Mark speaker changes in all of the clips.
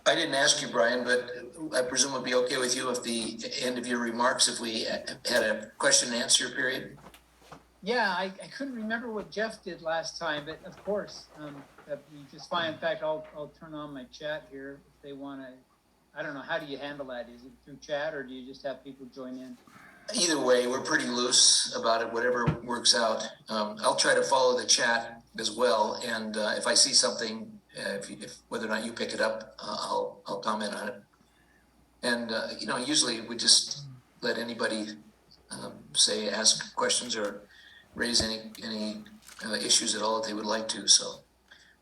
Speaker 1: I didn't ask you, Brian, but I presume it'd be okay with you if the end of your remarks, if we had a question and answer period?
Speaker 2: Yeah, I couldn't remember what Jeff did last time, but of course, that'd be just fine. In fact, I'll turn on my chat here if they want to. I don't know, how do you handle that? Is it through chat or do you just have people join in?
Speaker 1: Either way, we're pretty loose about it, whatever works out. I'll try to follow the chat as well. And if I see something, if whether or not you pick it up, I'll comment on it. And, usually we just let anybody ask questions or raise any issues at all that they would like to. So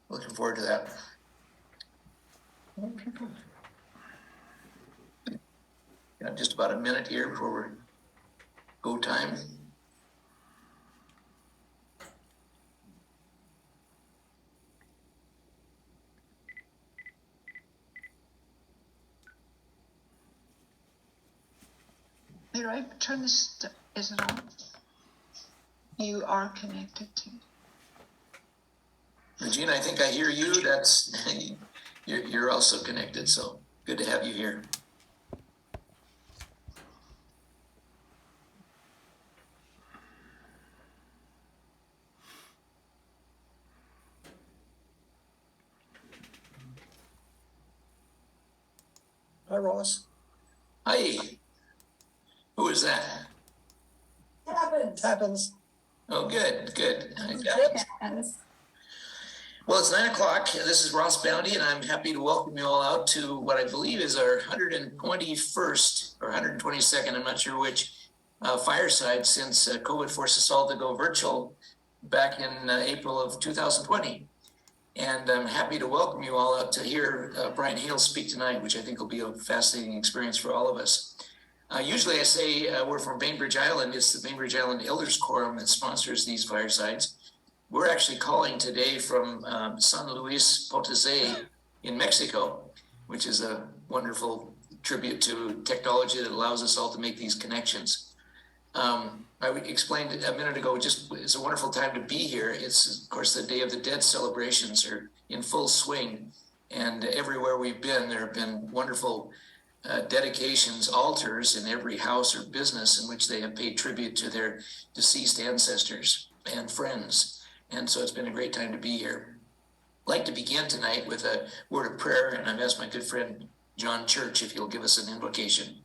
Speaker 1: looking forward to that. Got just about a minute here before we're go time.
Speaker 3: May I turn this, is it on? You are connected to.
Speaker 1: Regina, I think I hear you. That's you're also connected, so good to have you here.
Speaker 4: Hi, Ross.
Speaker 1: Hi. Who is that?
Speaker 4: Happens.
Speaker 1: Oh, good.
Speaker 3: Yes.
Speaker 1: Well, it's 9 o'clock. This is Ross Bounty, and I'm happy to welcome you all out to what I believe is our 121st or 122nd, I'm not sure which, fireside since COVID forced us all to go virtual back in April of 2020. And I'm happy to welcome you all out to hear Brian Hales speak tonight, which I think will be a fascinating experience for all of us. Usually I say we're from Bainbridge Island. It's the Bainbridge Island Elders Quorum that sponsors these firesides. We're actually calling today from San Luis Potosí in Mexico, which is a wonderful tribute to technology that allows us all to make these connections. I explained a minute ago, it's a wonderful time to be here. It's, of course, the Day of the Dead celebrations are in full swing. And everywhere we've been, there have been wonderful dedications, altars in every house or business in which they have paid tribute to their deceased ancestors and friends. And so it's been a great time to be here. I'd like to begin tonight with a word of prayer, and I've asked my good friend John Church if he'll give us an invocation.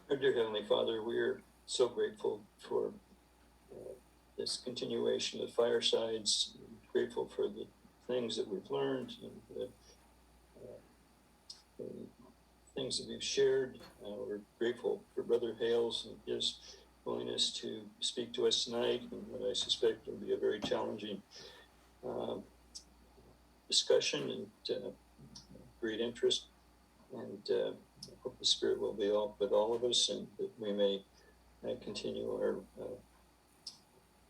Speaker 5: Our dear Heavenly Father, we are so grateful for this continuation of firesides, grateful for the things that we've learned and the things that we've shared. We're grateful for Brother Hales and his willingness to speak to us tonight, and what I suspect will be a very challenging discussion and great interest. And I hope the Spirit will be with all of us, and that we may continue our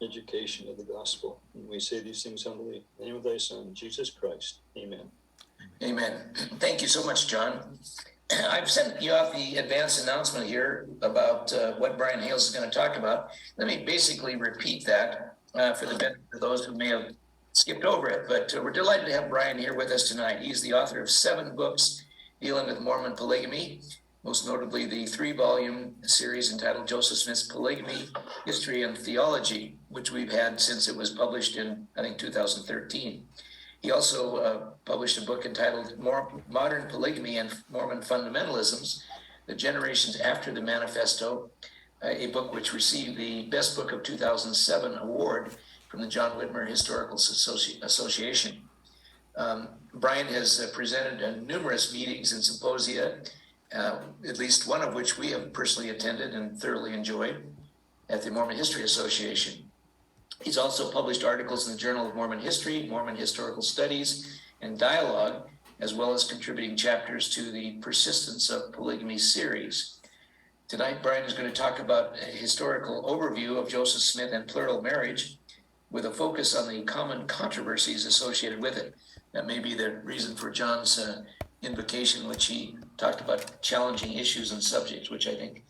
Speaker 5: education of the gospel. And we say these things humbly in the name of thy Son, Jesus Christ. Amen.
Speaker 1: Amen. Thank you so much, John. I've sent you out the advance announcement here about what Brian Hales is going to talk about. Let me basically repeat that for the benefit of those who may have skipped over it. But we're delighted to have Brian here with us tonight. He's the author of 7 books dealing with Mormon polygamy, most notably the 3-volume series entitled Joseph Smith's Polygamy, History and Theology, which we've had since it was published in, I think, 2013. He also published a book entitled Modern Polygamy and Mormon Fundamentalisms, The Generations After the Manifesto, a book which received the Best Book of 2007 award from the John Whitmer Historical Association. Brian has presented at numerous meetings and symposia, at least one of which we have personally attended and thoroughly enjoyed at the Mormon History Association. He's also published articles in the Journal of Mormon History, Mormon Historical Studies, and Dialogue, as well as contributing chapters to the Persistence of Polygamy series. Tonight, Brian is going to talk about a historical overview of Joseph Smith and plural marriage, with a focus on the common controversies associated with it. That may be the reason for John's invocation, which he talked about challenging issues and subjects, which I think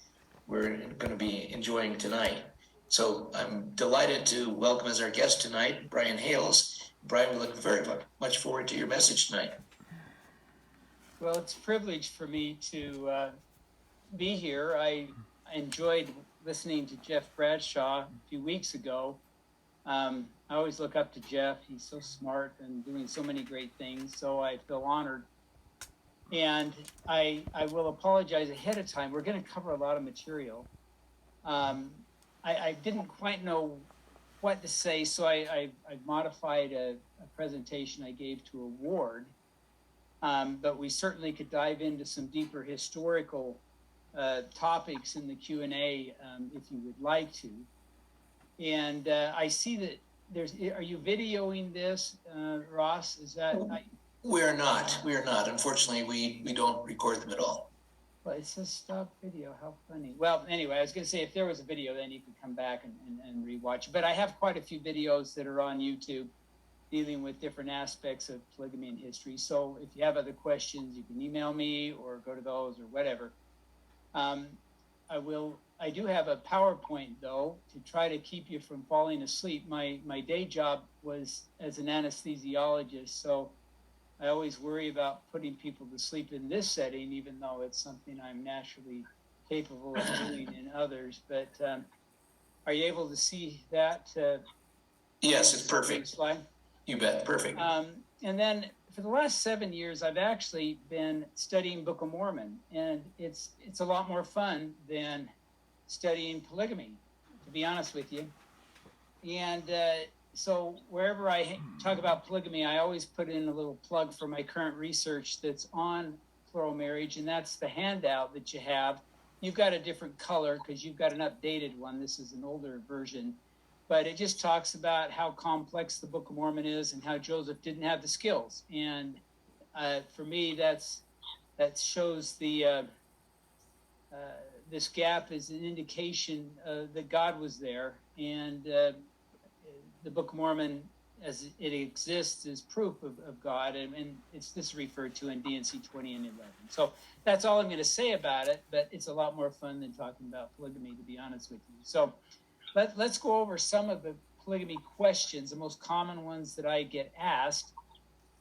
Speaker 1: we're going to be enjoying tonight. So I'm delighted to welcome as our guest tonight, Brian Hales. Brian, we look very much forward to your message tonight.
Speaker 2: Well, it's a privilege for me to be here. I enjoyed listening to Jeff Bradshaw a few weeks ago. I always look up to Jeff. He's so smart and doing so many great things. So I feel honored. And I will apologize ahead of time. We're going to cover a lot of material. I didn't quite know what to say, so I modified a presentation I gave to a ward. But we certainly could dive into some deeper historical topics in the Q&A if you would like to. And I see that are you videoing this, Ross? Is that?
Speaker 1: We are not. Unfortunately, we don't record them at all.
Speaker 2: Well, it says stop video. How funny. Well, anyway, I was going to say if there was a video, then you could come back and rewatch it. But I have quite a few videos that are on YouTube dealing with different aspects of polygamy and history. So if you have other questions, you can email me or go to those or whatever. I do have a PowerPoint though to try to keep you from falling asleep. My day job was as an anesthesiologist, so I always worry about putting people to sleep in this setting, even though it's something I'm naturally capable of doing in others. But are you able to see that?
Speaker 1: Yes, it's perfect.
Speaker 2: Slide?
Speaker 1: You bet, perfect.
Speaker 2: And then for the last 7 years, I've actually been studying Book of Mormon, and it's a lot more fun than studying polygamy, to be honest with you. And so wherever I talk about polygamy, I always put in a little plug for my current research that's on plural marriage, and that's the handout that you have. You've got a different color because you've got an updated one. This is an older version. But it just talks about how complex the Book of Mormon is and how Joseph didn't have the skills. And for me, that shows this gap is an indication that God was there. And the Book of Mormon, as it exists, is proof of God. And this is referred to in D&C 20 and 11. So that's all I'm going to say about it. But it's a lot more fun than talking about polygamy, to be honest with you. So let's go over some of the polygamy questions, the most common ones that I get asked.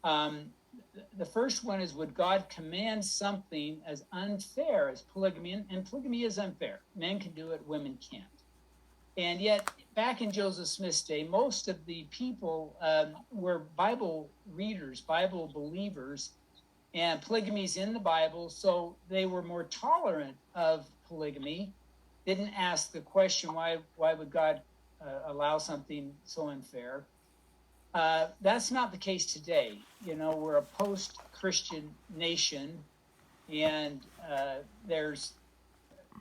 Speaker 2: The first one is, would God command something as unfair as polygamy? And polygamy is unfair. Men can do it, women can't. And yet, back in Joseph Smith's day, most of the people were Bible readers, Bible believers, and polygamy's in the Bible, so they were more tolerant of polygamy. Didn't ask the question, why would God allow something so unfair? That's not the case today. You know, we're a post-Christian nation, and there's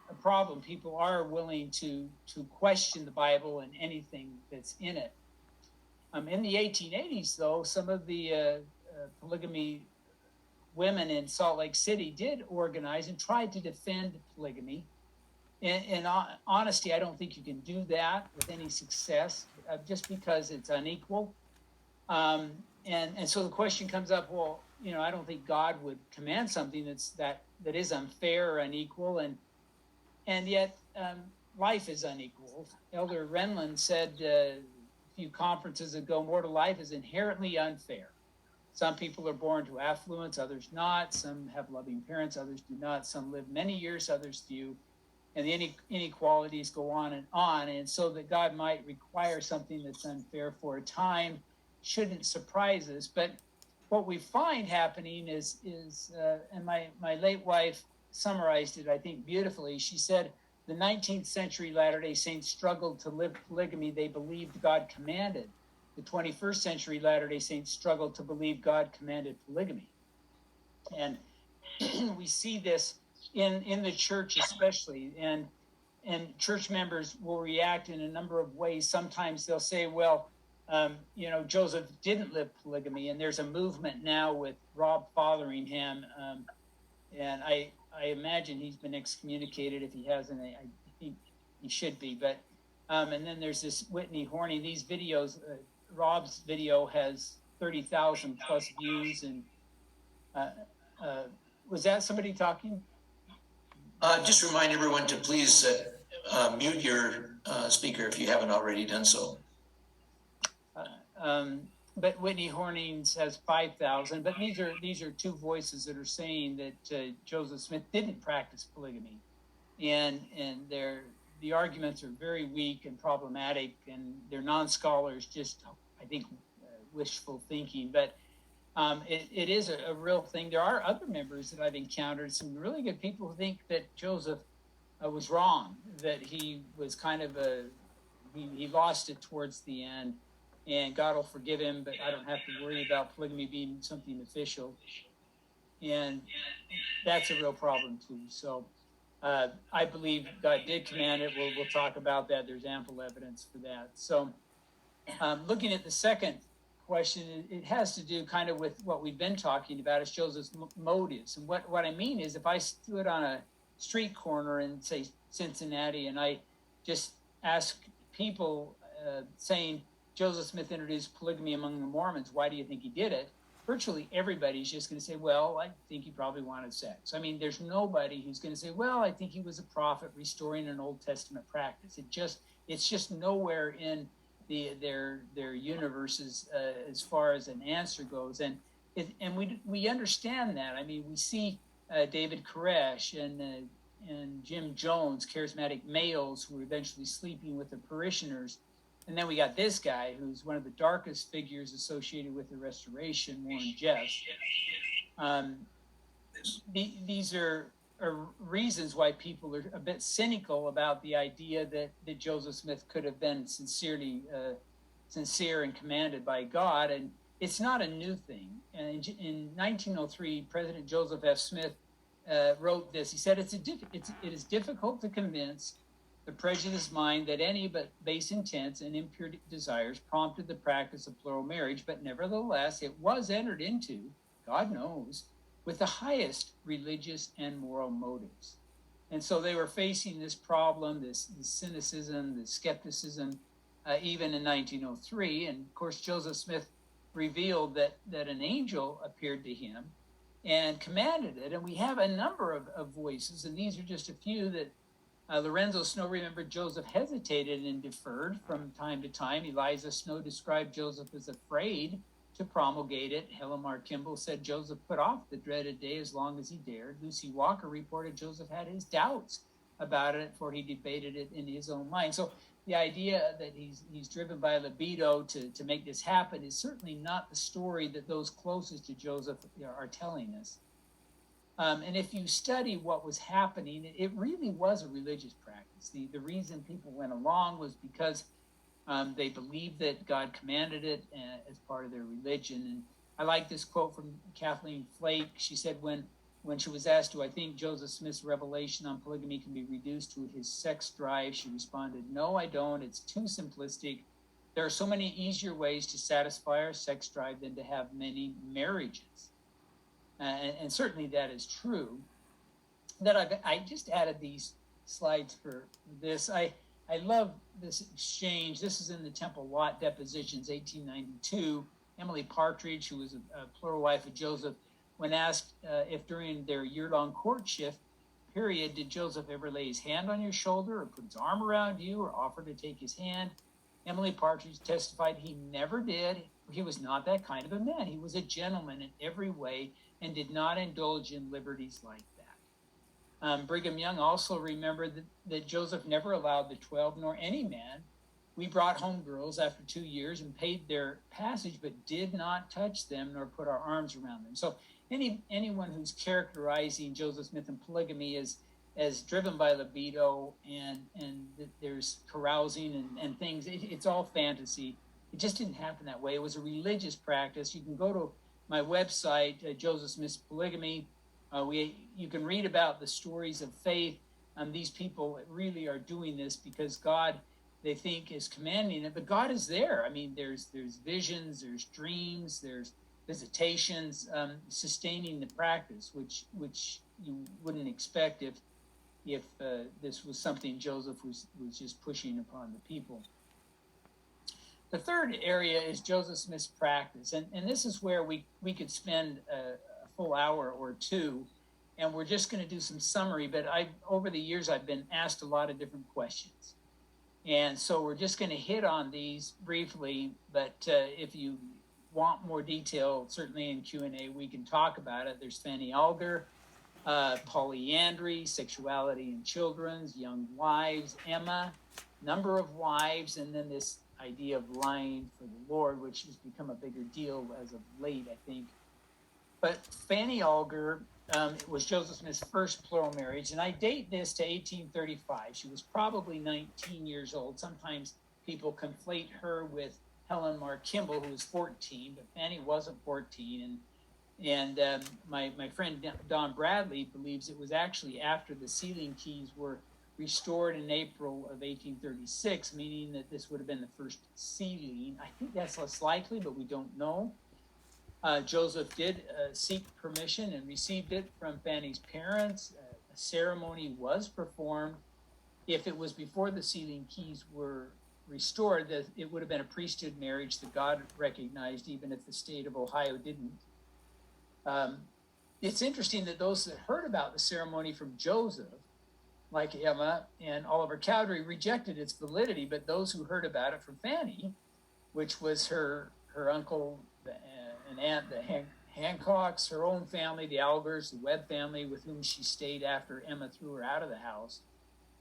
Speaker 2: a problem. People are willing to question the Bible and anything that's in it. In the 1880s, though, some of the polygamy women in Salt Lake City did organize and tried to defend polygamy. In honesty, I don't think you can do that with any success, just because it's unequal. And so the question comes up, well, you know, I don't think God would command something that is unfair or unequal, and yet life is unequal. Elder Renlund said a few conferences ago, mortal life is inherently unfair. Some people are born to affluence, others not. Some have loving parents, others do not. Some live many years, others do. And the inequalities go on. And so that God might require something that's unfair for a time shouldn't surprise us. But what we find happening is and my late wife summarized it, I think, beautifully. She said, the 19th century Latter-day Saints struggled to live polygamy they believed God commanded. The 21st century Latter-day Saints struggled to believe God commanded polygamy. And we see this in the church especially, and church members will react in a number of ways. Sometimes they'll say, well, you know, Joseph didn't live polygamy, and there's a movement now with Rob Fotheringham, and I imagine he's been excommunicated. If he hasn't, I think he should be. But and then there's this Whitney Horning. These videos, Rob's video has 30,000 plus views, and was that somebody talking?
Speaker 1: Just remind everyone to please mute your speaker if you haven't already done so.
Speaker 2: but Whitney Hornings has 5,000. But these are two voices that are saying that Joseph Smith didn't practice polygamy, and the arguments are very weak and problematic, and they're non-scholars, just I think wishful thinking. But it is a real thing. There are other members that I've encountered, some really good people who think that Joseph was wrong, that he was kind of he lost it towards the end, and God will forgive him, but I don't have to worry about polygamy being something official. And that's a real problem too. So I believe God did command it. We'll talk about that. There's ample evidence for that. So looking at the second question, it has to do kind of with what we've been talking about. It shows us motives. And what I mean is, if I stood on a street corner in, say, Cincinnati, and I just ask people saying, Joseph Smith introduced polygamy among the Mormons, why do you think he did it? Virtually everybody's just going to say, well, I think he probably wanted sex. I mean, there's nobody who's going to say, well, I think he was a prophet restoring an Old Testament practice. It's just nowhere in their universes as far as an answer goes. And we understand that. I mean, we see David Koresh and Jim Jones, charismatic males who were eventually sleeping with the parishioners. And then we got this guy who's one of the darkest figures associated with the Restoration, Warren Jeffs. These are reasons why people are a bit cynical about the idea that Joseph Smith could have been sincere and commanded by God. And it's not a new thing. And in 1903, President Joseph F. Smith wrote this. He said, it is difficult to convince the prejudiced mind that any but base intents and impure desires prompted the practice of plural marriage, but nevertheless it was entered into, God knows, with the highest religious and moral motives. And so they were facing this problem, this cynicism, this skepticism, even in 1903. And of course, Joseph Smith revealed that an angel appeared to him and commanded it. And we have a number of voices, and these are just a few that Lorenzo Snow remembered Joseph hesitated and deferred from time to time. Eliza Snow described Joseph as afraid to promulgate it. Helen Mar Kimball said Joseph put off the dreaded day as long as he dared. Lucy Walker reported Joseph had his doubts about it, for he debated it in his own mind. So the idea that he's driven by libido to make this happen is certainly not the story that those closest to Joseph are telling us. And if you study what was happening, it really was a religious practice. The reason people went along was because they believed that God commanded it as part of their religion. And I like this quote from Kathleen Flake. She said, when she was asked, do I think Joseph Smith's revelation on polygamy can be reduced to his sex drive? She responded, no, I don't. It's too simplistic. There are so many easier ways to satisfy our sex drive than to have many marriages. And certainly that is true. That I just added these slides for this. I love this exchange. This is in the Temple Lot depositions, 1892. Emily Partridge, who was a plural wife of Joseph, when asked if during their year-long courtship period, did Joseph ever lay his hand on your shoulder or put his arm around you or offer to take his hand? Emily Partridge testified he never did. He was not that kind of a man. He was a gentleman in every way and did not indulge in liberties like that. Brigham Young also remembered that Joseph never allowed the 12 nor any man. We brought home girls after 2 years and paid their passage, but did not touch them nor put our arms around them. So anyone who's characterizing Joseph Smith and polygamy as driven by libido and there's carousing and things, it's all fantasy. It just didn't happen that way. It was a religious practice. You can go to my website, Joseph Smith's Polygamy. You can read about the stories of faith. These people really are doing this because God, they think, is commanding it, but God is there. I mean, there's visions, there's dreams, there's visitations sustaining the practice, which you wouldn't expect if this was something Joseph was just pushing upon the people. The third area is Joseph Smith's practice, and this is where we could spend a full hour or two, and we're just going to do some summary, but over the years I've been asked a lot of different questions. And so we're just going to hit on these briefly, but if you want more detail, certainly in Q&A, we can talk about it. There's Fanny Alger, polyandry, sexuality in children's, young wives, Emma, number of wives, and then this idea of lying for the Lord, which has become a bigger deal as of late, I think. But Fanny Alger was Joseph Smith's first plural marriage, and I date this to 1835. She was probably 19 years old. Sometimes people conflate her with Helen Mar Kimball, who was 14, but Fanny wasn't 14. And my friend Don Bradley believes it was actually after the sealing keys were restored in April of 1836, meaning that this would have been the first sealing. I think that's less likely, but we don't know. Joseph did seek permission and received it from Fanny's parents. A ceremony was performed. If it was before the sealing keys were restored, that it would have been a priesthood marriage that God recognized, even if the state of Ohio didn't. It's interesting that those that heard about the ceremony from Joseph, like Emma and Oliver Cowdery, rejected its validity, but those who heard about it from Fanny, which was her uncle and aunt, the Hancocks, her own family, the Algers, the Webb family, with whom she stayed after Emma threw her out of the house,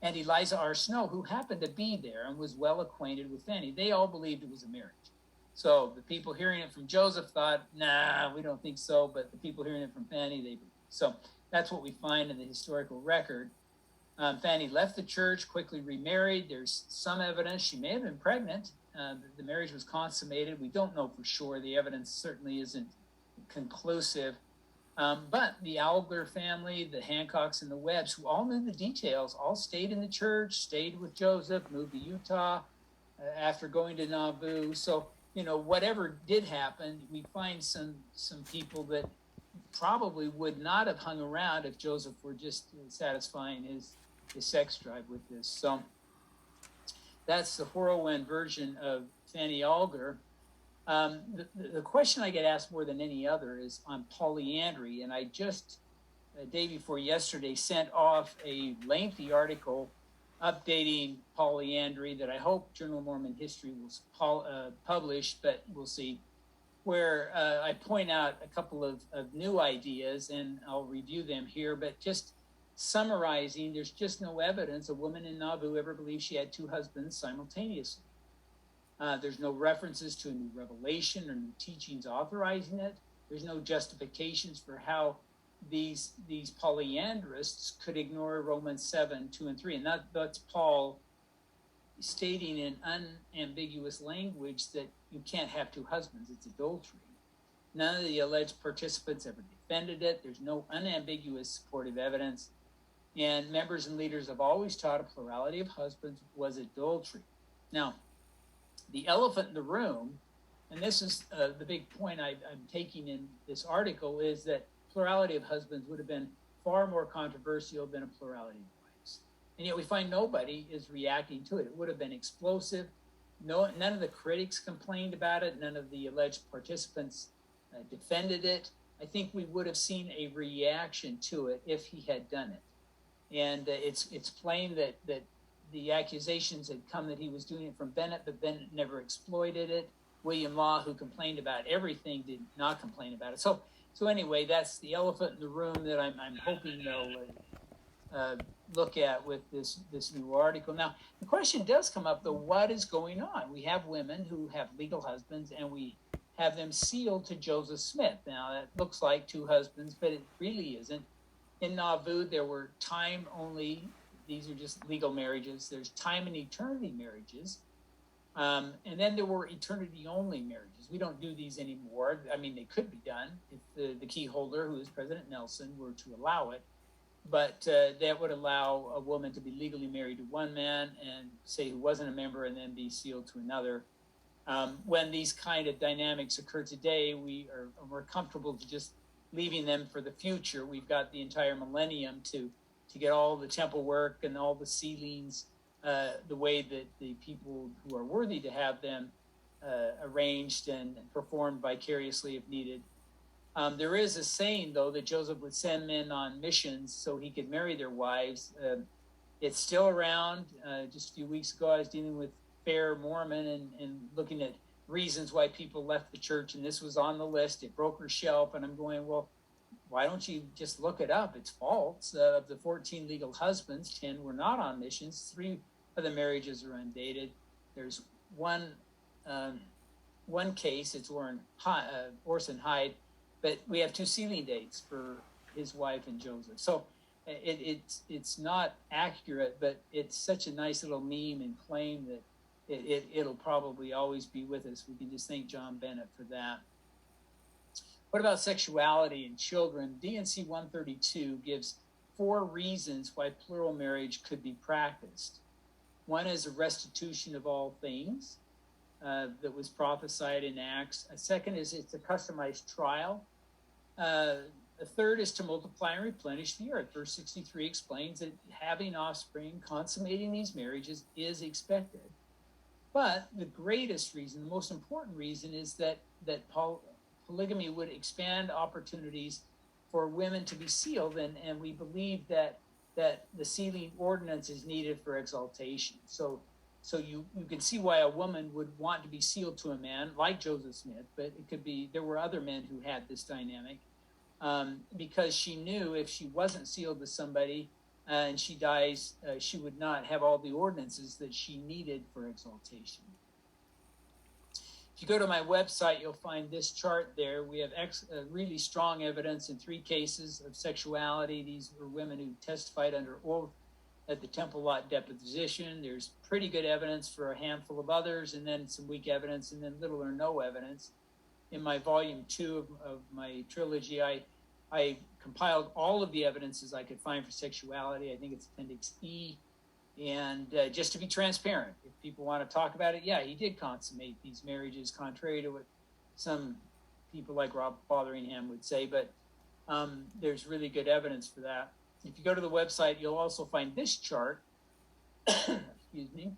Speaker 2: and Eliza R. Snow, who happened to be there and was well acquainted with Fanny. They all believed it was a marriage. So the people hearing it from Joseph thought, nah, we don't think so, but the people hearing it from Fanny, they believed. So that's what we find in the historical record. Fanny left the church, quickly remarried. There's some evidence she may have been pregnant. The marriage was consummated. We don't know for sure. The evidence certainly isn't conclusive. But the Alger family, the Hancocks and the Webbs, who all knew the details, all stayed in the church, stayed with Joseph, moved to Utah after going to Nauvoo. So, whatever did happen, we find some people that probably would not have hung around if Joseph were just satisfying his sex drive with this. So that's the whirlwind version of Fanny Alger. The question I get asked more than any other is on polyandry, and I just, the day before yesterday, sent off a lengthy article updating polyandry that I hope Journal of Mormon History will publish, but we'll see, where I point out a couple of new ideas, and I'll review them here, but just summarizing, there's just no evidence a woman in Nauvoo ever believed she had two husbands simultaneously. There's no references to a new revelation or new teachings authorizing it. There's no justifications for how these polyandrists could ignore Romans 7, 2 and 3. And that's Paul stating in unambiguous language that you can't have two husbands. It's adultery. None of the alleged participants ever defended it. There's no unambiguous supportive evidence. And members and leaders have always taught a plurality of husbands was adultery. Now, the elephant in the room, and this is the big point I'm taking in this article, is that plurality of husbands would have been far more controversial than a plurality of wives. And yet we find nobody is reacting to it. It would have been explosive. None of the critics complained about it. None of the alleged participants defended it. I think we would have seen a reaction to it if he had done it. And it's plain that the accusations had come that he was doing it from Bennett, but Bennett never exploited it. William Law, who complained about everything, did not complain about it. So anyway, that's the elephant in the room that I'm hoping they'll look at with this new article. Now, the question does come up, though, what is going on? We have women who have legal husbands, and we have them sealed to Joseph Smith. Now, that looks like two husbands, but it really isn't. In Nauvoo, there were time-only, these are just legal marriages. There's time and eternity marriages. And then there were eternity-only marriages. We don't do these anymore. I mean, they could be done if the key holder, who is President Nelson, were to allow it. But that would allow a woman to be legally married to one man and say who wasn't a member and then be sealed to another. When these kind of dynamics occur today, we are more comfortable to just leaving them for the future. We've got the entire millennium to get all the temple work and all the sealings the way that the people who are worthy to have them arranged and performed vicariously if needed. There is a saying, though, that Joseph would send men on missions so he could marry their wives. It's still around. Just a few weeks ago, I was dealing with Fair Mormon and looking at reasons why people left the church, and this was on the list. It broke her shelf, and I'm going, well, why don't you just look it up? It's false. Of the 14 legal husbands, 10 were not on missions. 3 of the marriages are undated. There's one case, it's Orson Hyde, but we have 2 sealing dates for his wife and Joseph. So it's not accurate, but it's such a nice little meme and claim that it'll probably always be with us. We can just thank John Bennett for that. What about sexuality and children? DNC 132 gives 4 reasons why plural marriage could be practiced. One is a restitution of all things that was prophesied in Acts. A second is it's a customized trial. A third is to multiply and replenish the earth. Verse 63 explains that having offspring, consummating these marriages is expected. But the greatest reason, the most important reason, is that polygamy would expand opportunities for women to be sealed, and we believe that the sealing ordinance is needed for exaltation. So you can see why a woman would want to be sealed to a man like Joseph Smith, but it could be there were other men who had this dynamic, because she knew if she wasn't sealed to somebody and she dies, she would not have all the ordinances that she needed for exaltation. If you go to my website, you'll find this chart there. We have really strong evidence in 3 cases of sexuality. These were women who testified under oath at the Temple Lot deposition. There's pretty good evidence for a handful of others, and then some weak evidence, and then little or no evidence. In my volume 2 of my trilogy, I compiled all of the evidences I could find for sexuality. I think it's Appendix E. And just to be transparent, if people want to talk about it, yeah, he did consummate these marriages, contrary to what some people like Rob Fotheringham would say, but there's really good evidence for that. If you go to the website, you'll also find this chart, excuse me,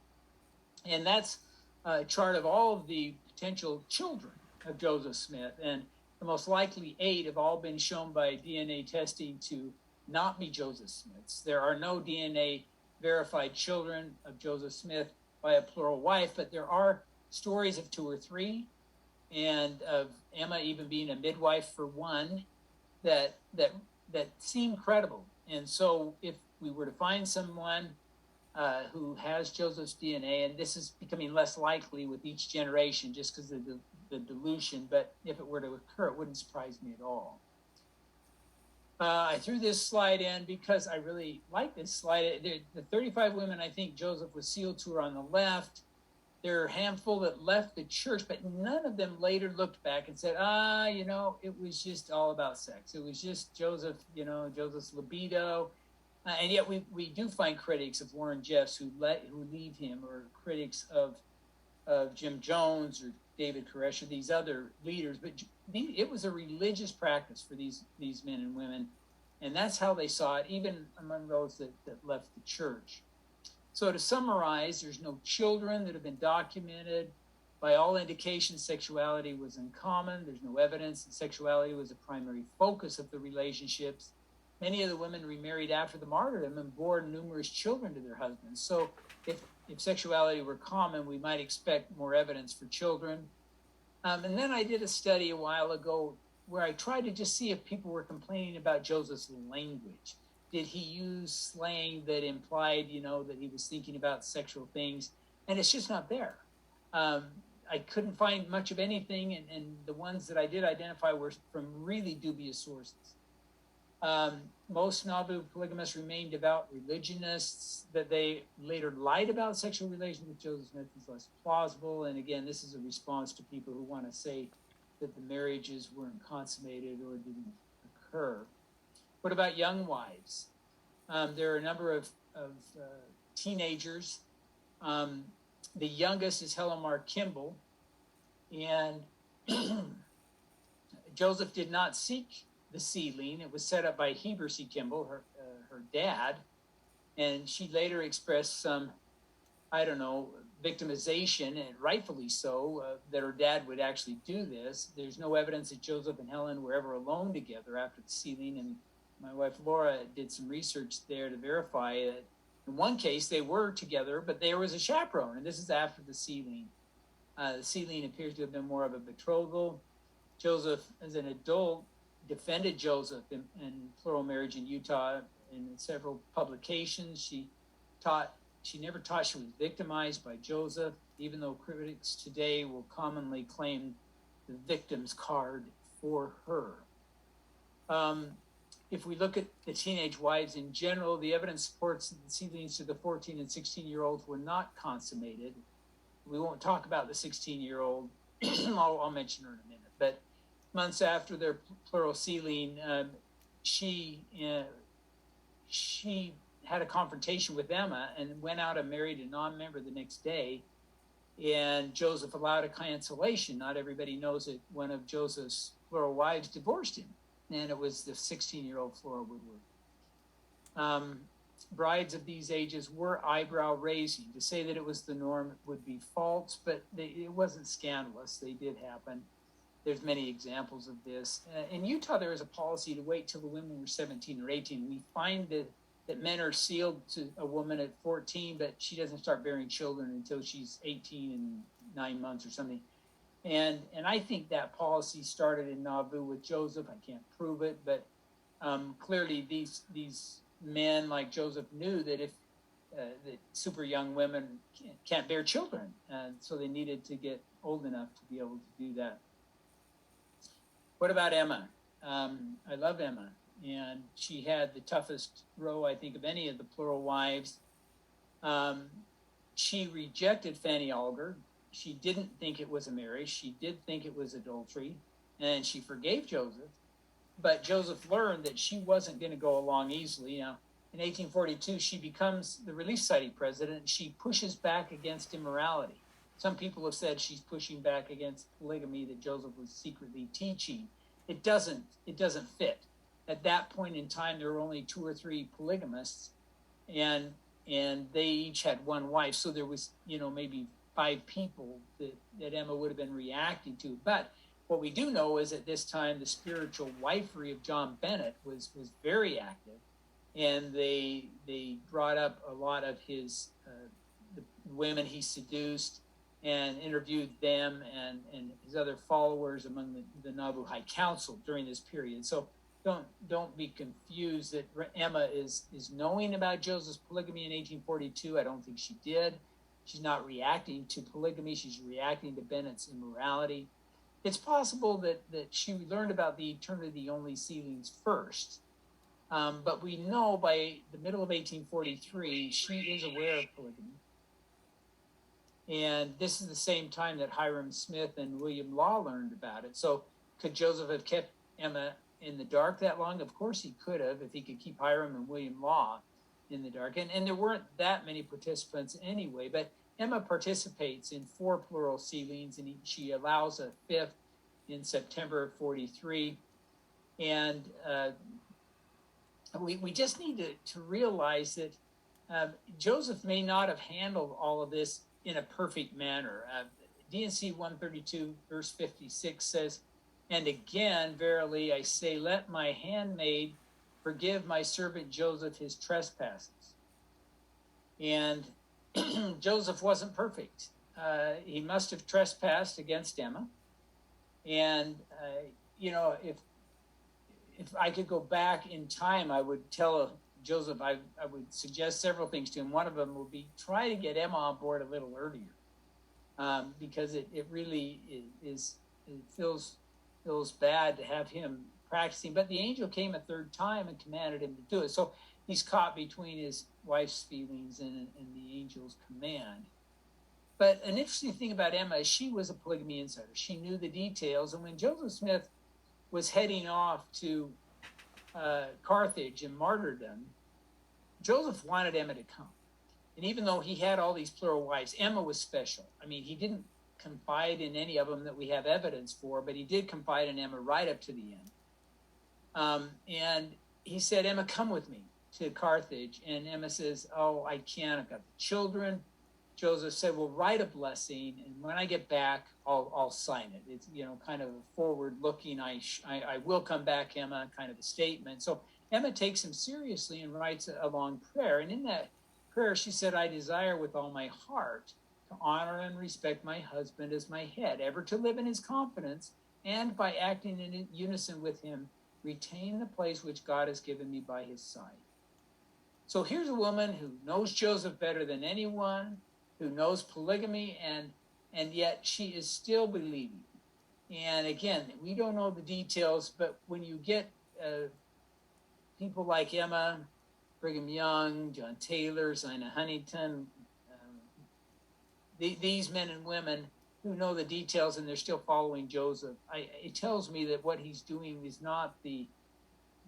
Speaker 2: and that's a chart of all of the potential children of Joseph Smith, and the most likely 8 have all been shown by DNA testing to not be Joseph Smith's. There are no DNA verified children of Joseph Smith by a plural wife, but there are stories of 2 or 3, and of Emma even being a midwife for one that seem credible. And so if we were to find someone who has Joseph's DNA, and this is becoming less likely with each generation just because of the dilution, but if it were to occur, it wouldn't surprise me at all. I threw this slide in because I really like this slide. The 35 women I think Joseph was sealed to are on the left. There are a handful that left the church, but none of them later looked back and said, it was just all about sex. It was just Joseph's libido. And yet we do find critics of Warren Jeffs who leave him, or critics of Jim Jones or David Koresh or these other leaders. But it was a religious practice for these men and women. And that's how they saw it, even among those that left the church. So to summarize, there's no children that have been documented. By all indications, sexuality was uncommon. There's no evidence that sexuality was a primary focus of the relationships. Many of the women remarried after the martyrdom and bore numerous children to their husbands. So if sexuality were common, we might expect more evidence for children. And then I did a study a while ago where I tried to just see if people were complaining about Joseph's language. Did he use slang that implied, that he was thinking about sexual things? And it's just not there. I couldn't find much of anything, and the ones that I did identify were from really dubious sources. Most Nauvoo polygamists remained devout religionists. That they later lied about sexual relations with Joseph Smith is less plausible. And again, this is a response to people who want to say that the marriages weren't consummated or didn't occur. What about young wives? There are a number of teenagers. The youngest is Helen Mar Kimball, and Joseph did not seek the sealing. It was set up by Heber C. Kimball, her dad, and she later expressed some, victimization, and rightfully so, that her dad would actually do this. There's no evidence that Joseph and Helen were ever alone together after the sealing, and my wife Laura did some research there to verify it. In one case, they were together, but there was a chaperone, and this is after the sealing. The sealing appears to have been more of a betrothal. Joseph, as an adult, defended Joseph in plural marriage in Utah in several publications. She never taught she was victimized by Joseph, even though critics today will commonly claim the victim's card for her. If we look at the teenage wives in general, the evidence supports that the sealings to the 14 and 16-year-olds were not consummated. We won't talk about the 16-year-old. I'll mention her in a minute. But months after their plural sealing, she had a confrontation with Emma and went out and married a non-member the next day. And Joseph allowed a cancellation. Not everybody knows that one of Joseph's plural wives divorced him, and it was the 16-year-old Flora Woodward. Brides of these ages were eyebrow raising. To say that it was the norm would be false, but it wasn't scandalous. They did happen. There's many examples of this. In Utah, there is a policy to wait till the women were 17 or 18. We find that men are sealed to a woman at 14, but she doesn't start bearing children until she's 18 and 9 months or something. And I think that policy started in Nauvoo with Joseph. I can't prove it, but clearly these men like Joseph knew that if that super young women can't bear children, and so they needed to get old enough to be able to do that. What about Emma? I love Emma, and she had the toughest row, I think, of any of the plural wives. She rejected Fanny Alger. She didn't think it was a marriage. She did think it was adultery, and she forgave Joseph. But Joseph learned that she wasn't going to go along easily. Now, in 1842, she becomes the Relief Society president. She pushes back against immorality. Some people have said she's pushing back against polygamy that Joseph was secretly teaching. It doesn't fit. At that point in time, there were only 2 or 3 polygamists, and they each had one wife. So there was, maybe 5 people that Emma would have been reacting to. But what we do know is at this time, the spiritual wifery of John Bennett was very active, and they brought up a lot of his the women he seduced and interviewed them and his other followers among the Nauvoo High Council during this period. So don't be confused that Emma is knowing about Joseph's polygamy in 1842. I don't think she did. She's not reacting to polygamy. She's reacting to Bennett's immorality. It's possible that she learned about the eternity-only sealings first. But we know by the middle of 1843, she is aware of polygamy. And this is the same time that Hiram Smith and William Law learned about it. So could Joseph have kept Emma in the dark that long? Of course he could have, if he could keep Hiram and William Law in the dark. And there weren't that many participants anyway, but Emma participates in 4 plural sealings, and she allows a 5th in September of 43. And we just need to realize that Joseph may not have handled all of this in a perfect manner. D&C 132 verse 56 says, "And again, verily I say, let my handmaid forgive my servant Joseph his trespasses." And Joseph wasn't perfect. He must have trespassed against Emma. And, if I could go back in time, I would tell Joseph, I would suggest several things to him. One of them would be try to get Emma on board a little earlier, because it really is, it feels bad to have him practicing. But the angel came a 3rd time and commanded him to do it. So he's caught between his wife's feelings and the angel's command. But an interesting thing about Emma is she was a polygamy insider. She knew the details. And when Joseph Smith was heading off to Carthage and martyrdom, Joseph wanted Emma to come. And even though he had all these plural wives, Emma was special. I mean, he didn't confide in any of them that we have evidence for, but he did confide in Emma right up to the end. And he said, "Emma, come with me to Carthage." And Emma says, "Oh, I can't. I've got the children." Joseph said, "Well, write a blessing, and when I get back, I'll sign it." It's kind of a forward-looking. I will come back, Emma, kind of a statement. So Emma takes him seriously and writes a long prayer. And in that prayer, she said, "I desire with all my heart to honor and respect my husband as my head, ever to live in his confidence, and by acting in unison with him, retain the place which God has given me by his side. So here's a woman who knows Joseph better than anyone, who knows polygamy, and yet she is still believing. And again, we don't know the details, but when you get people like Emma, Brigham Young, John Taylor, Zina Huntington, these men and women who know the details and they're still following Joseph, it tells me that what he's doing is not the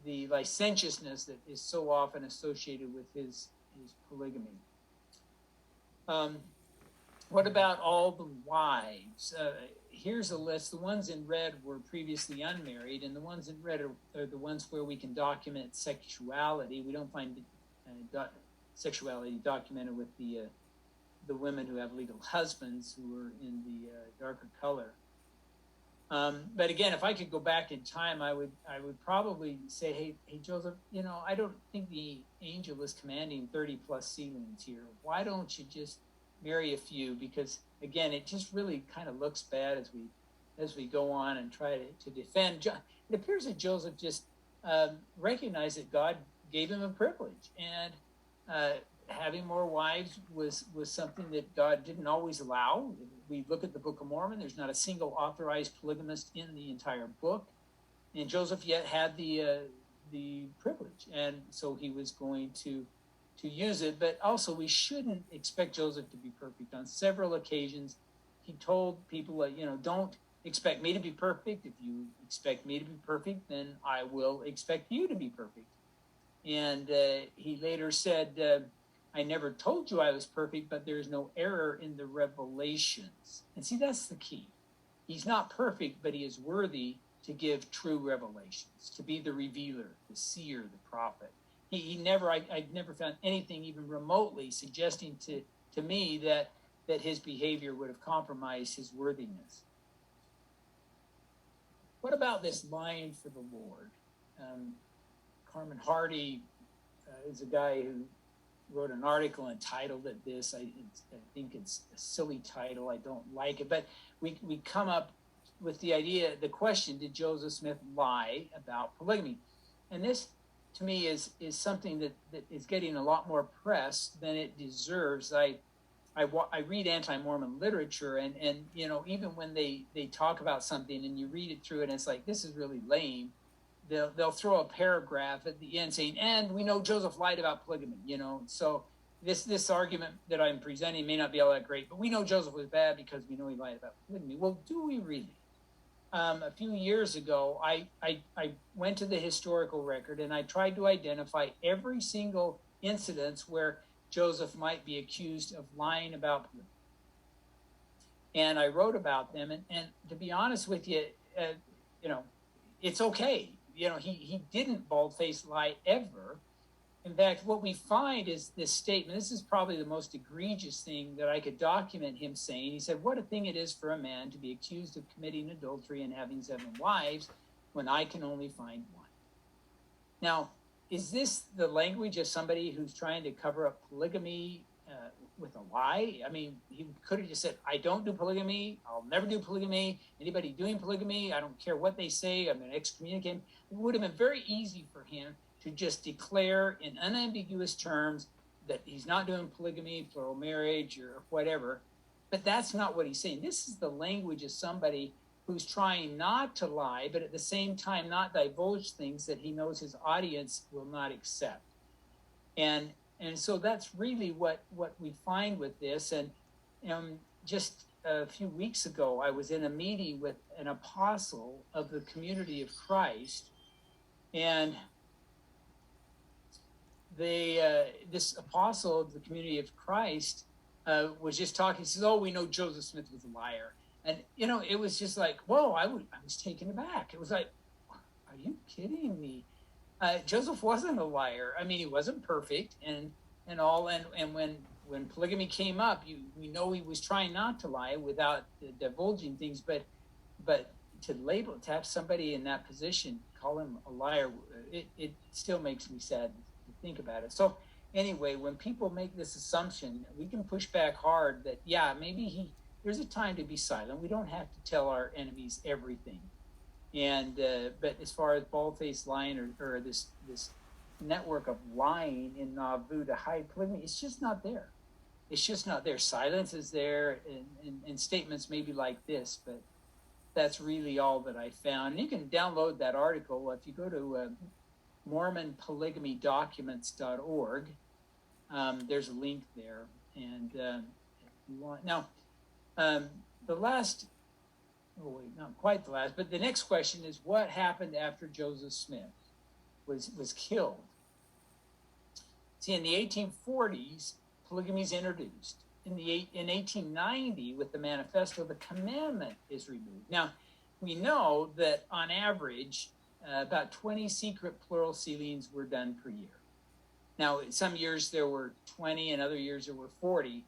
Speaker 2: licentiousness that is so often associated with his polygamy. What about all the wives? Here's a list. The ones in red were previously unmarried, and the ones in red are the ones where we can document sexuality. We don't find sexuality documented with the women who have legal husbands who are in the darker color. But again, if I could go back in time, I would probably say, hey, Joseph, I don't think the angel is commanding 30 plus sealings here. Why don't you just marry a few? Because again, it just really kind of looks bad as we go on and try to defend. It appears that Joseph just recognized that God gave him a privilege, and having more wives was something that God didn't always allow. We look at the Book of Mormon, there's not a single authorized polygamist in the entire book, and Joseph yet had the privilege, and so he was going to use it. But also, we shouldn't expect Joseph to be perfect. On several occasions, he told people, don't expect me to be perfect. If you expect me to be perfect, then I will expect you to be perfect. And he later said, I never told you I was perfect, but there is no error in the revelations. And see, that's the key. He's not perfect, but he is worthy to give true revelations, to be the revealer, the seer, the prophet. I never found anything even remotely suggesting to me that his behavior would have compromised his worthiness. What about this line for the Lord? Carmen Hardy is a guy who wrote an article entitled it this. I think it's a silly title. I don't like it. But we come up with the question, did Joseph Smith lie about polygamy? And this, to me, is something that is getting a lot more press than it deserves. I read anti-Mormon literature, and even when they talk about something and you read it through and it's like, this is really lame, they'll throw a paragraph at the end saying, and we know Joseph lied about polygamy, So this argument that I'm presenting may not be all that great, but we know Joseph was bad because we know he lied about polygamy. Well, do we really? A few years ago, I went to the historical record and I tried to identify every single incident where Joseph might be accused of lying about polygamy. And I wrote about them. And to be honest with you, it's okay. He didn't bald-faced lie ever. In fact, what we find is this statement. This is probably the most egregious thing that I could document him saying. He said, what a thing it is for a man to be accused of committing adultery and having 7 wives when I can only find one. Now, is this the language of somebody who's trying to cover up polygamy with a lie? I mean, he could have just said, I don't do polygamy. I'll never do polygamy. Anybody doing polygamy, I don't care what they say. I'm going to excommunicate him. It would have been very easy for him to just declare in unambiguous terms that he's not doing polygamy, plural marriage, or whatever. But that's not what he's saying. This is the language of somebody who's trying not to lie, but at the same time not divulge things that he knows his audience will not accept. And so that's really what we find with this. And just a few weeks ago, I was in a meeting with an apostle of the Community of Christ, and this apostle of the Community of Christ was just talking. He says, "Oh, we know Joseph Smith was a liar," and it was just like, whoa! I was taken aback. It was like, are you kidding me? Joseph wasn't a liar. I mean, he wasn't perfect and all. And when polygamy came up, we know he was trying not to lie without divulging things. But to have somebody in that position, call him a liar, it still makes me sad to think about it. So anyway, when people make this assumption, we can push back hard that, yeah, maybe there's a time to be silent. We don't have to tell our enemies everything. And, but as far as bald-faced lying or this network of lying in Nauvoo to hide polygamy, it's just not there. It's just not there. Silence is there, and statements maybe like this, but that's really all that I found. And you can download that article if you go to MormonPolygamyDocuments.org. There's a link there, and if you want now, the last. Oh wait, not quite the last, but the next question is what happened after Joseph Smith was killed? See, in the 1840s, polygamy is introduced. In 1890, with the manifesto, the commandment is removed. Now, we know that on average, about 20 secret plural sealings were done per year. Now, some years there were 20, and other years there were 40.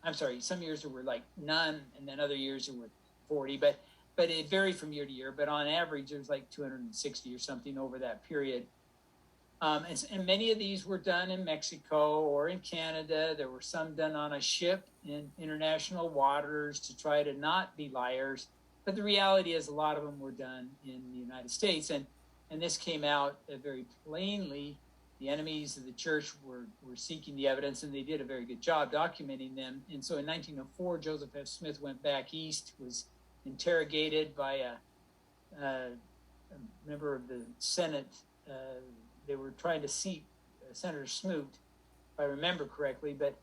Speaker 2: I'm sorry, some years there were like none, and then other years there were 40. But it varied from year to year. But on average, there's like 260 or something over that period. And many of these were done in Mexico or in Canada. There were some done on a ship in international waters to try to not be liars. But the reality is a lot of them were done in the United States. And this came out very plainly. The enemies of the church were seeking the evidence, and they did a very good job documenting them. And so in 1904, Joseph F. Smith went back east, was interrogated by a member of the Senate. They were trying to seat Senator Smoot, if I remember correctly, but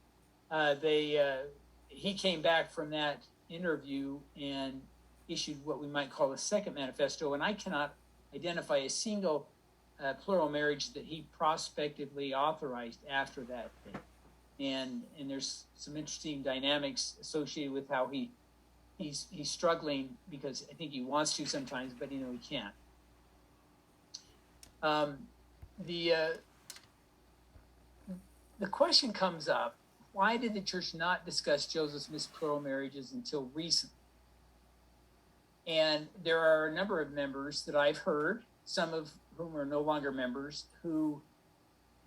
Speaker 2: he came back from that interview and issued what we might call a second manifesto, and I cannot identify a single plural marriage that he prospectively authorized after that date. And there's some interesting dynamics associated with how he's struggling, because I think he wants to sometimes, but he can't. The question comes up, why did the church not discuss Joseph Smith's plural marriages until recently? And there are a number of members that I've heard, some of whom are no longer members, who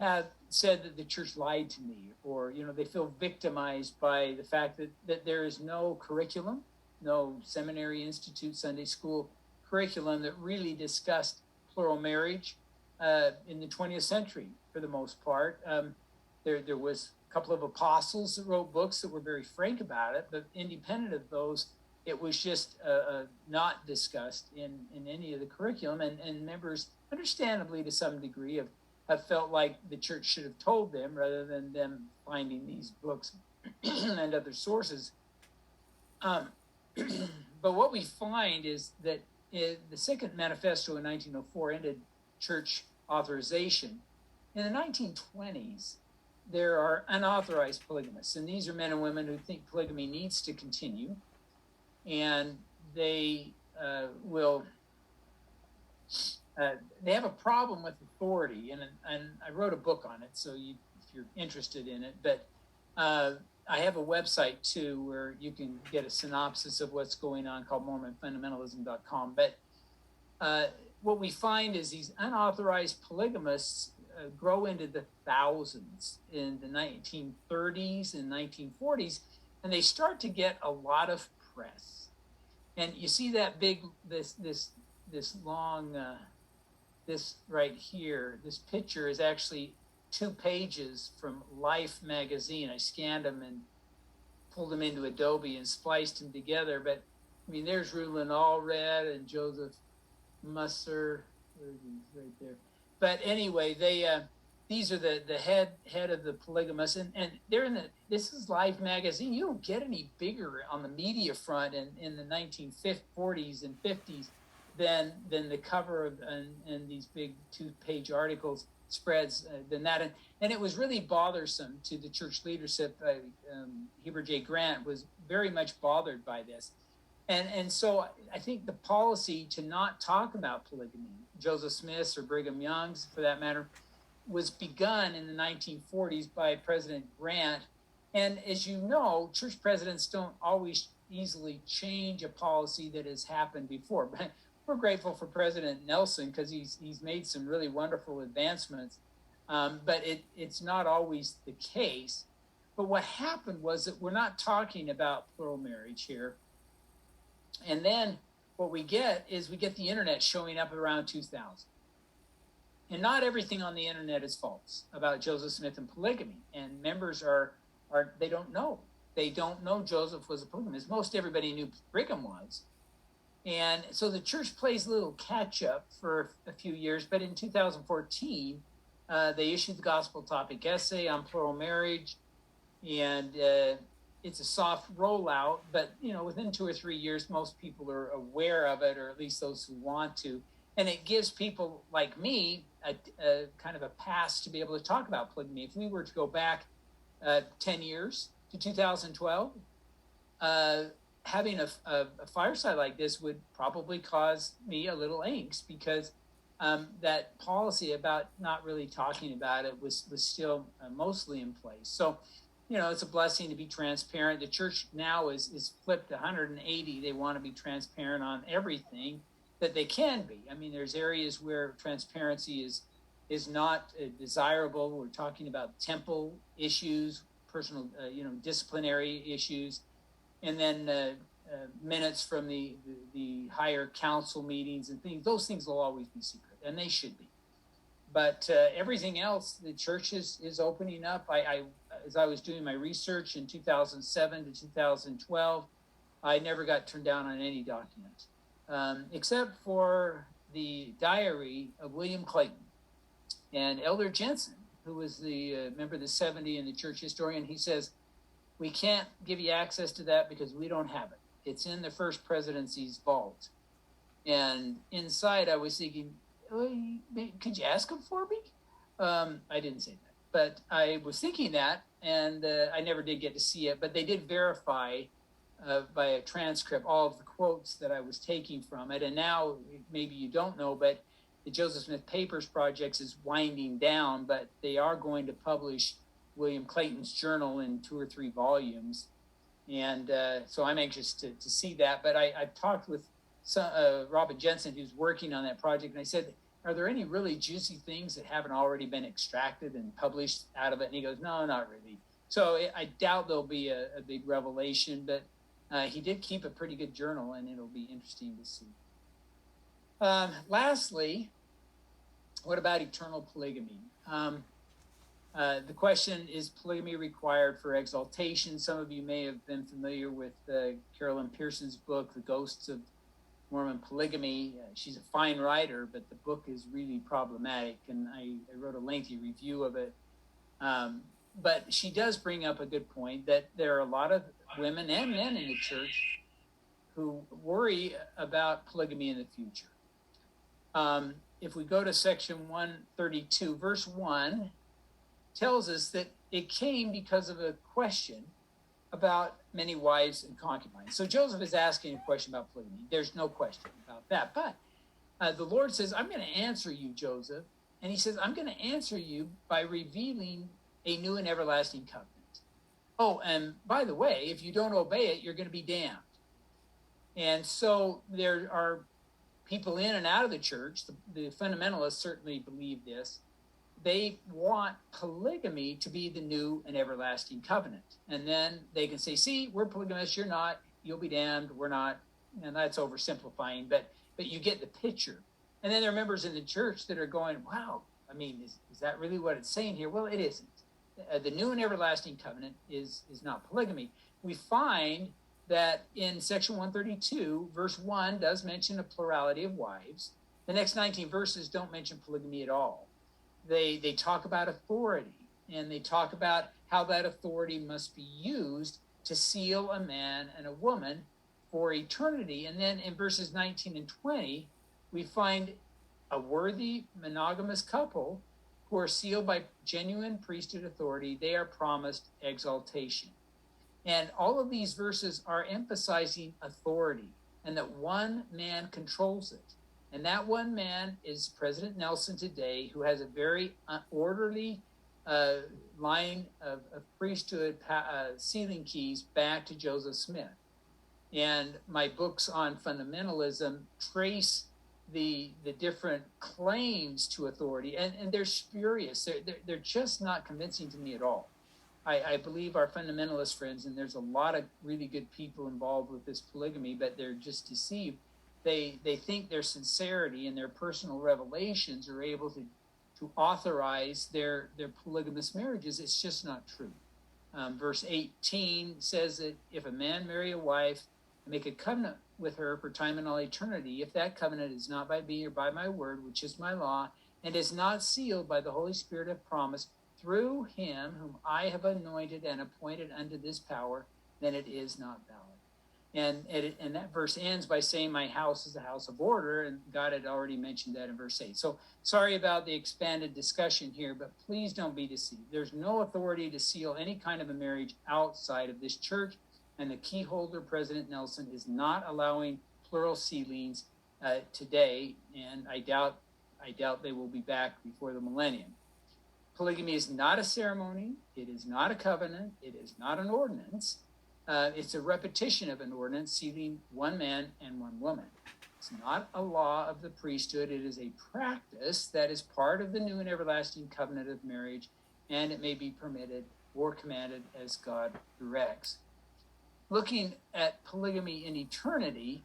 Speaker 2: have said that the church lied to me, or they feel victimized by the fact that there is no curriculum, no seminary, institute, Sunday school curriculum that really discussed plural marriage in the 20th century for the most part. There was a couple of apostles that wrote books that were very frank about it, but independent of those, it was just not discussed in any of the curriculum, and members, understandably to some degree, have felt like the church should have told them rather than them finding these books and other sources. But what we find is that the second manifesto in 1904 ended church authorization. In the 1920s, there are unauthorized polygamists, and these are men and women who think polygamy needs to continue, and they they have a problem with authority, and I wrote a book on it, so if you're interested in it, but I have a website too where you can get a synopsis of what's going on called MormonFundamentalism.com. But what we find is these unauthorized polygamists grow into the thousands in the 1930s and 1940s, and they start to get a lot of press. And you see that this long, this right here, this picture is actually 2 pages from Life magazine. I scanned them and pulled them into Adobe and spliced them together. But I mean, there's Rulon Allred and Joseph Musser, right there. But anyway, these are the head of the polygamists, and they're this is Life magazine. You don't get any bigger on the media front in the 1940s and 50s than the cover of and these big 2-page articles spreads than that. And it was really bothersome to the church leadership. Heber J. Grant was very much bothered by this. And so I think the policy to not talk about polygamy, Joseph Smith's or Brigham Young's for that matter, was begun in the 1940s by President Grant. And as you know, church presidents don't always easily change a policy that has happened before. But we're grateful for President Nelson because he's made some really wonderful advancements. But it's not always the case. But what happened was that we're not talking about plural marriage here. And then what we get is we get the internet showing up around 2000. And not everything on the internet is false about Joseph Smith and polygamy. And members they don't know. They don't know Joseph was a polygamist. Most everybody knew Brigham was. And so the church plays a little catch up for a few years. But in 2014, they issued the gospel topic essay on plural marriage. And it's a soft rollout, but within 2 or 3 years, most people are aware of it, or at least those who want to. And it gives people like me a kind of a pass to be able to talk about polygamy. If we were to go back 10 years to 2012, having a fireside like this would probably cause me a little angst, because that policy about not really talking about it was still mostly in place. So, it's a blessing to be transparent. The church now is flipped 180. They want to be transparent on everything that they can be. I mean, there's areas where transparency is not desirable. We're talking about temple issues, personal, disciplinary issues, and then minutes from the higher council meetings and things. Those things will always be secret, and they should be. But everything else, the church is opening up. As I was doing my research in 2007 to 2012, I never got turned down on any document, except for the diary of William Clayton. And Elder Jensen, who was the member of the 70 and the church historian, he says, we can't give you access to that because we don't have it. It's in the first presidency's vault. And inside I was thinking, could you ask him for me? I didn't say that, but I was thinking that, and I never did get to see it, but they did verify by a transcript all of the quotes that I was taking from it. And now maybe you don't know, but the Joseph Smith Papers Project is winding down, but they are going to publish William Clayton's journal in 2 or 3 volumes. And so I'm anxious to see that. But I've talked with Robin Jensen, who's working on that project, and I said, are there any really juicy things that haven't already been extracted and published out of it? And he goes, no, not really. So I doubt there'll be a big revelation, but he did keep a pretty good journal, and it'll be interesting to see. Lastly, what about eternal polygamy? The question, is polygamy required for exaltation? Some of you may have been familiar with Carolyn Pearson's book, The Ghosts of Mormon Polygamy. She's a fine writer, but the book is really problematic, and I wrote a lengthy review of it. But she does bring up a good point that there are a lot of women and men in the church who worry about polygamy in the future. If we go to section 132, verse 1 tells us that it came because of a question about many wives and concubines. So Joseph is asking a question about polygamy. There's no question about that. But the Lord says, I'm going to answer you, Joseph. And he says, I'm going to answer you by revealing a new and everlasting covenant. Oh, and by the way, if you don't obey it, you're going to be damned. And so there are people in and out of the church. The fundamentalists certainly believe this. They want polygamy to be the new and everlasting covenant. And then they can say, see, we're polygamists, you're not, you'll be damned, we're not. And that's oversimplifying, but you get the picture. And then there are members in the church that are going, wow, I mean, is that really what it's saying here? Well, it isn't. The new and everlasting covenant is not polygamy. We find that in section 132, verse 1 does mention a plurality of wives. The next 19 verses don't mention polygamy at all. They talk about authority, and they talk about how that authority must be used to seal a man and a woman for eternity. And then in verses 19 and 20, we find a worthy monogamous couple who are sealed by genuine priesthood authority. They are promised exaltation. And all of these verses are emphasizing authority and that one man controls it. And that one man is President Nelson today, who has a very orderly line of priesthood sealing keys back to Joseph Smith. And my books on fundamentalism trace the different claims to authority, and they're spurious. They're just not convincing to me at all. I believe our fundamentalist friends, and there's a lot of really good people involved with this polygamy, but they're just deceived. They think their sincerity and their personal revelations are able to authorize their polygamous marriages. It's just not true. Verse 18 says that if a man marry a wife and make a covenant with her for time and all eternity, if that covenant is not by me or by my word, which is my law, and is not sealed by the Holy Spirit of promise, through him whom I have anointed and appointed unto this power, then it is not valid. And that verse ends by saying, my house is a house of order, and God had already mentioned that in verse 8. So sorry about the expanded discussion here, but please don't be deceived. There's no authority to seal any kind of a marriage outside of this church, and the key holder, President Nelson, is not allowing plural sealings today, and I doubt they will be back before the millennium. Polygamy is not a ceremony. It is not a covenant. It is not an ordinance. It's a repetition of an ordinance sealing one man and one woman. It's not a law of the priesthood. It is a practice that is part of the new and everlasting covenant of marriage, and it may be permitted or commanded as God directs. Looking at polygamy in eternity,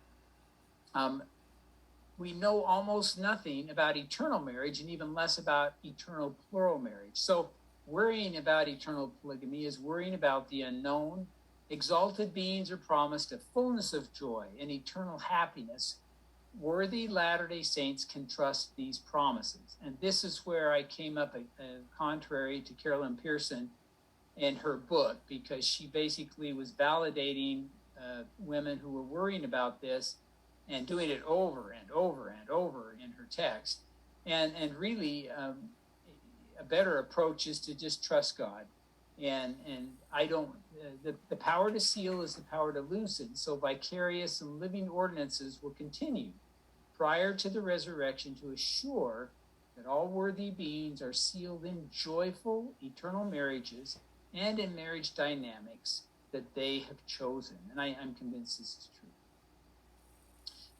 Speaker 2: we know almost nothing about eternal marriage and even less about eternal plural marriage. So worrying about eternal polygamy is worrying about the unknown. Exalted beings are promised a fullness of joy and eternal happiness. Worthy Latter-day Saints can trust these promises. And this is where I came up contrary to Carolyn Pearson in her book, because she basically was validating women who were worrying about this and doing it over and over and over in her text. And really, a better approach is to just trust God. And I don't, the power to seal is the power to loosen. So vicarious and living ordinances will continue prior to the resurrection to assure that all worthy beings are sealed in joyful, eternal marriages and in marriage dynamics that they have chosen. And I'm convinced this is true.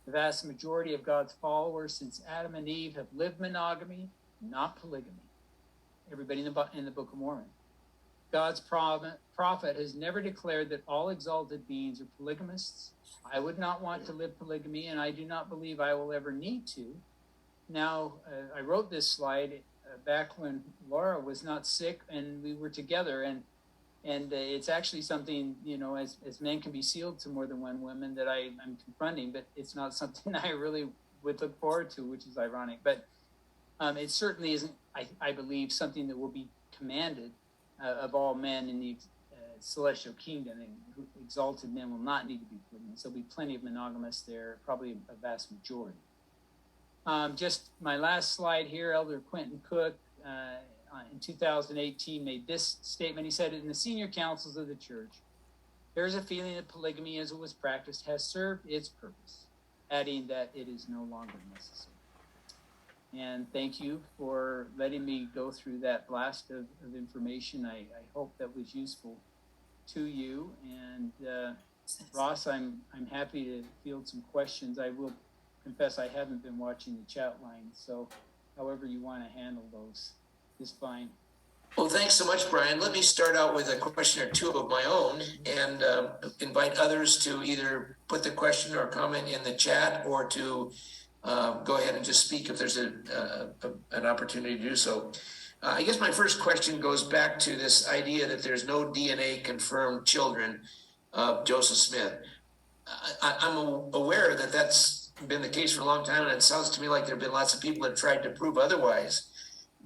Speaker 2: The vast majority of God's followers since Adam and Eve have lived monogamy, not polygamy. Everybody in the Book of Mormon. God's prophet has never declared that all exalted beings are polygamists. I would not want to live polygamy, and I do not believe I will ever need to. Now, I wrote this slide back when Laura was not sick and we were together, and it's actually something, as men can be sealed to more than one woman, that I'm confronting, but it's not something I really would look forward to, which is ironic. But it certainly isn't, I believe, something that will be commanded of all men in the celestial kingdom. And exalted men will not need to be polygamous. There'll be plenty of monogamists there, probably a vast majority. Just my last slide here, Elder Quentin Cook, in 2018 made this statement. He said, in the senior councils of the church, there is a feeling that polygamy as it was practiced has served its purpose, adding that it is no longer necessary. And thank you for letting me go through that blast of information. I hope that was useful to you. And Ross, I'm happy to field some questions. I will confess I haven't been watching the chat line, so however you want to handle those is fine.
Speaker 1: Well, thanks so much, Brian. Let me start out with a question or two of my own and invite others to either put the question or comment in the chat or to go ahead and just speak if there's an opportunity to do so. I guess my first question goes back to this idea that there's no DNA confirmed children of Joseph Smith. I'm aware that that's been the case for a long time, and it sounds to me like there have been lots of people that tried to prove otherwise.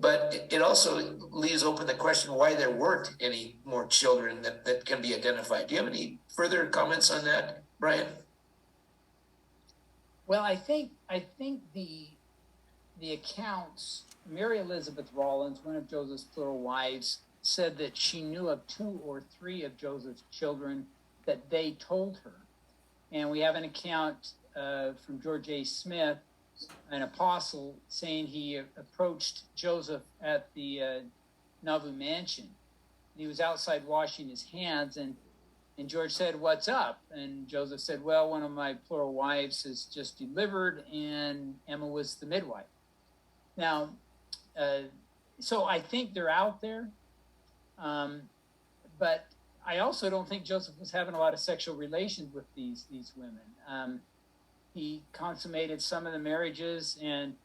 Speaker 1: But it also leaves open the question why there weren't any more children that can be identified. Do you have any further comments on that, Brian?
Speaker 2: Well, I think the accounts, Mary Elizabeth Rawlins, one of Joseph's plural wives, said that she knew of 2 or 3 of Joseph's children that they told her. And we have an account from George A. Smith, an apostle, saying he approached Joseph at the Nauvoo mansion. He was outside washing his hands, and And George said, "What's up?" And Joseph said, "Well, one of my plural wives has just delivered, and Emma was the midwife." Now, so I think they're out there, but I also don't think Joseph was having a lot of sexual relations with these women. He consummated some of the marriages, and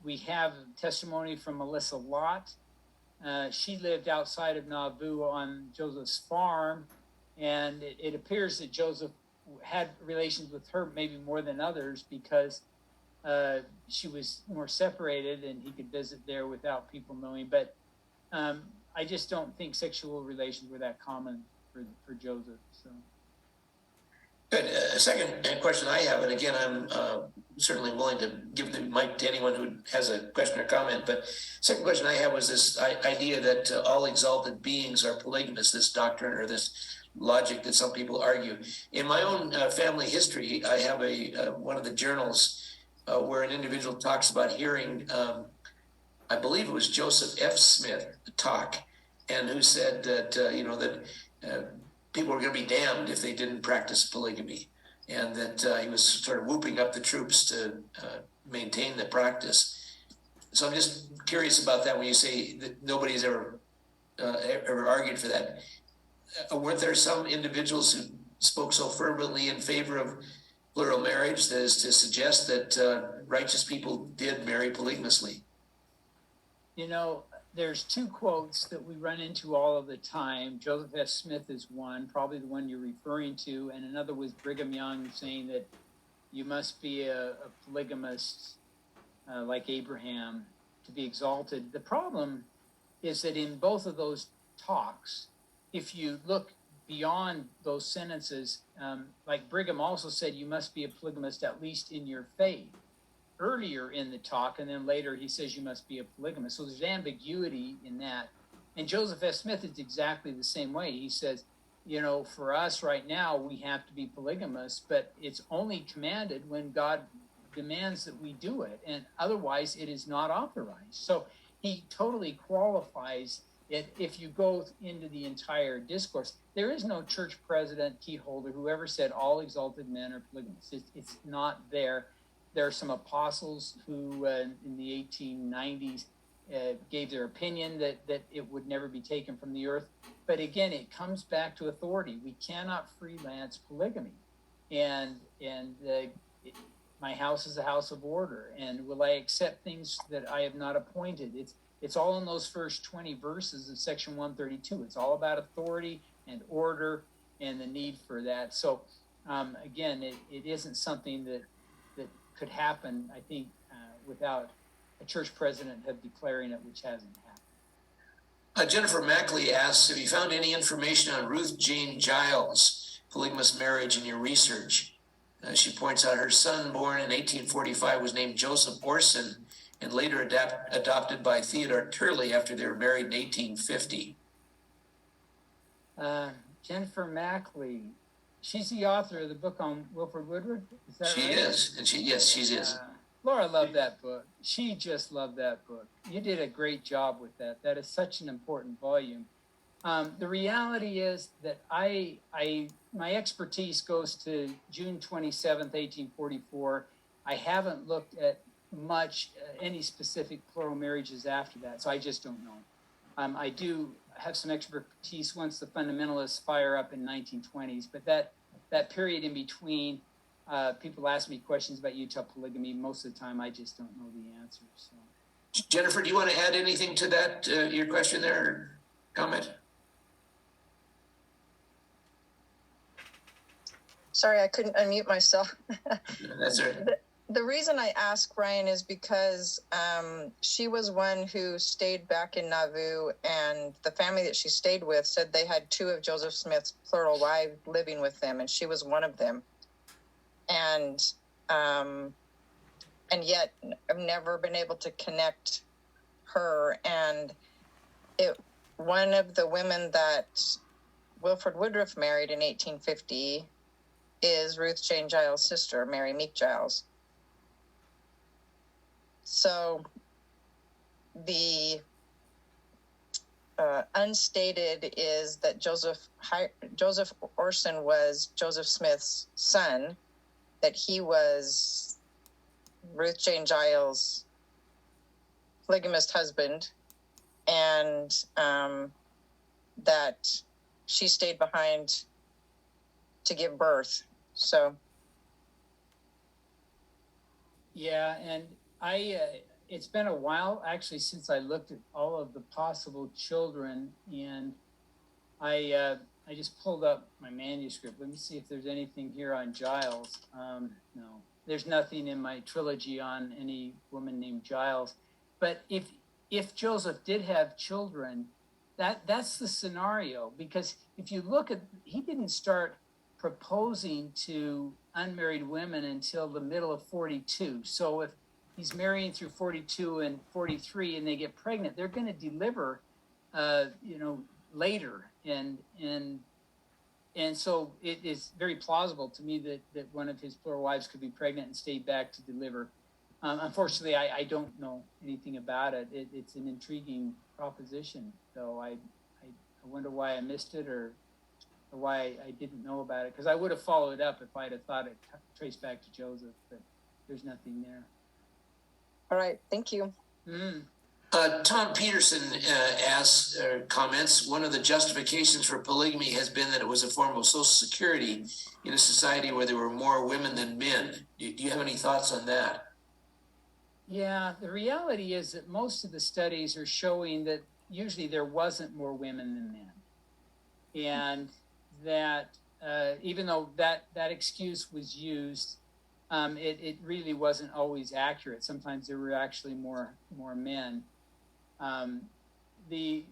Speaker 2: we have testimony from Melissa Lott. She lived outside of Nauvoo on Joseph's farm, and it appears that Joseph had relations with her maybe more than others because she was more separated and he could visit there without people knowing. But I just don't think sexual relations were that common for Joseph. So.
Speaker 1: Good. A second question I have, and again, I'm certainly willing to give the mic to anyone who has a question or comment, but second question I have was this idea that all exalted beings are polygamous, this doctrine or this logic that some people argue. In my own family history, I have one of the journals where an individual talks about hearing, I believe it was Joseph F. Smith talk, and who said that, that people were going to be damned if they didn't practice polygamy, and that he was sort of whooping up the troops to maintain the practice. So I'm just curious about that when you say that nobody's ever argued for that. Weren't there some individuals who spoke so fervently in favor of plural marriage that is to suggest that righteous people did marry polygamously?
Speaker 2: There's two quotes that we run into all of the time. Joseph F. Smith is one, probably the one you're referring to, and another was Brigham Young saying that you must be a polygamist like Abraham to be exalted. The problem is that in both of those talks, if you look beyond those sentences, like Brigham also said, you must be a polygamist at least in your faith earlier in the talk, and then later he says you must be a polygamist. So there's ambiguity in that. And Joseph F. Smith is exactly the same way. He says, for us right now, we have to be polygamous, but it's only commanded when God demands that we do it, and otherwise it is not authorized. So he totally qualifies it. If you go into the entire discourse, there is no church president, key holder, who ever said all exalted men are polygamous. It's not there. There are some apostles who in the 1890s gave their opinion that it would never be taken from the earth. But again, it comes back to authority. We cannot freelance polygamy. And my house is a house of order. And will I accept things that I have not appointed? It's all in those first 20 verses of section 132. It's all about authority and order and the need for that. So again, it isn't something that could happen, I think, without a church president have declaring it, which hasn't happened.
Speaker 1: Jennifer Mackley asks, have you found any information on Ruth Jane Giles' polygamous marriage in your research? She points out her son, born in 1845, was named Joseph Orson and later adopted by Theodore Turley after they were married in 1850.
Speaker 2: Jennifer Mackley. She's the author of the book on Wilford Woodruff. Is that right?
Speaker 1: She is, and she is.
Speaker 2: Laura loved that book. She just loved that book. You did a great job with that. That is such an important volume. The reality is that my expertise goes to June 27th, 1844. I haven't looked at much any specific plural marriages after that, so I just don't know. I do have some expertise once the fundamentalists fire up in 1920s, but that period in between, people ask me questions about Utah polygamy. Most of the time, I just don't know the answers. So.
Speaker 1: Jennifer, do you want to add anything to that, your question there, or comment?
Speaker 6: Sorry, I couldn't unmute myself.
Speaker 1: That's right.
Speaker 6: The reason I asked Ryan is because she was one who stayed back in Nauvoo, and the family that she stayed with said they had two of Joseph Smith's plural wives living with them, and she was one of them. And yet I've never been able to connect her. And one of the women that Wilford Woodruff married in 1850 is Ruth Jane Giles' sister, Mary Meek Giles. So the unstated is that Joseph Orson was Joseph Smith's son, that he was Ruth Jane Giles' polygamist husband, and that she stayed behind to give birth. So
Speaker 2: Yeah, and it's been a while actually since I looked at all of the possible children, and I just pulled up my manuscript. Let me see if there's anything here on Giles. No, there's nothing in my trilogy on any woman named Giles. But if Joseph did have children, that's the scenario, because if you look at, he didn't start proposing to unmarried women until the middle of 42. So if he's marrying through 42 and 43 and they get pregnant, they're going to deliver, later. And so it is very plausible to me that one of his plural wives could be pregnant and stay back to deliver. Unfortunately, I don't know anything about it. It's an intriguing proposition, though. I wonder why I missed it, or why I didn't know about it, because I would have followed up if I'd have thought it traced back to Joseph, but there's nothing there.
Speaker 6: all right, thank you.
Speaker 1: Tom Peterson asks or comments, one of the justifications for polygamy has been that it was a form of social security in a society where there were more women than men. Do you have any thoughts on that?
Speaker 2: Yeah, the reality is that most of the studies are showing that usually there wasn't more women than men. And that even though that excuse was used, it really wasn't always accurate. Sometimes there were actually more men. The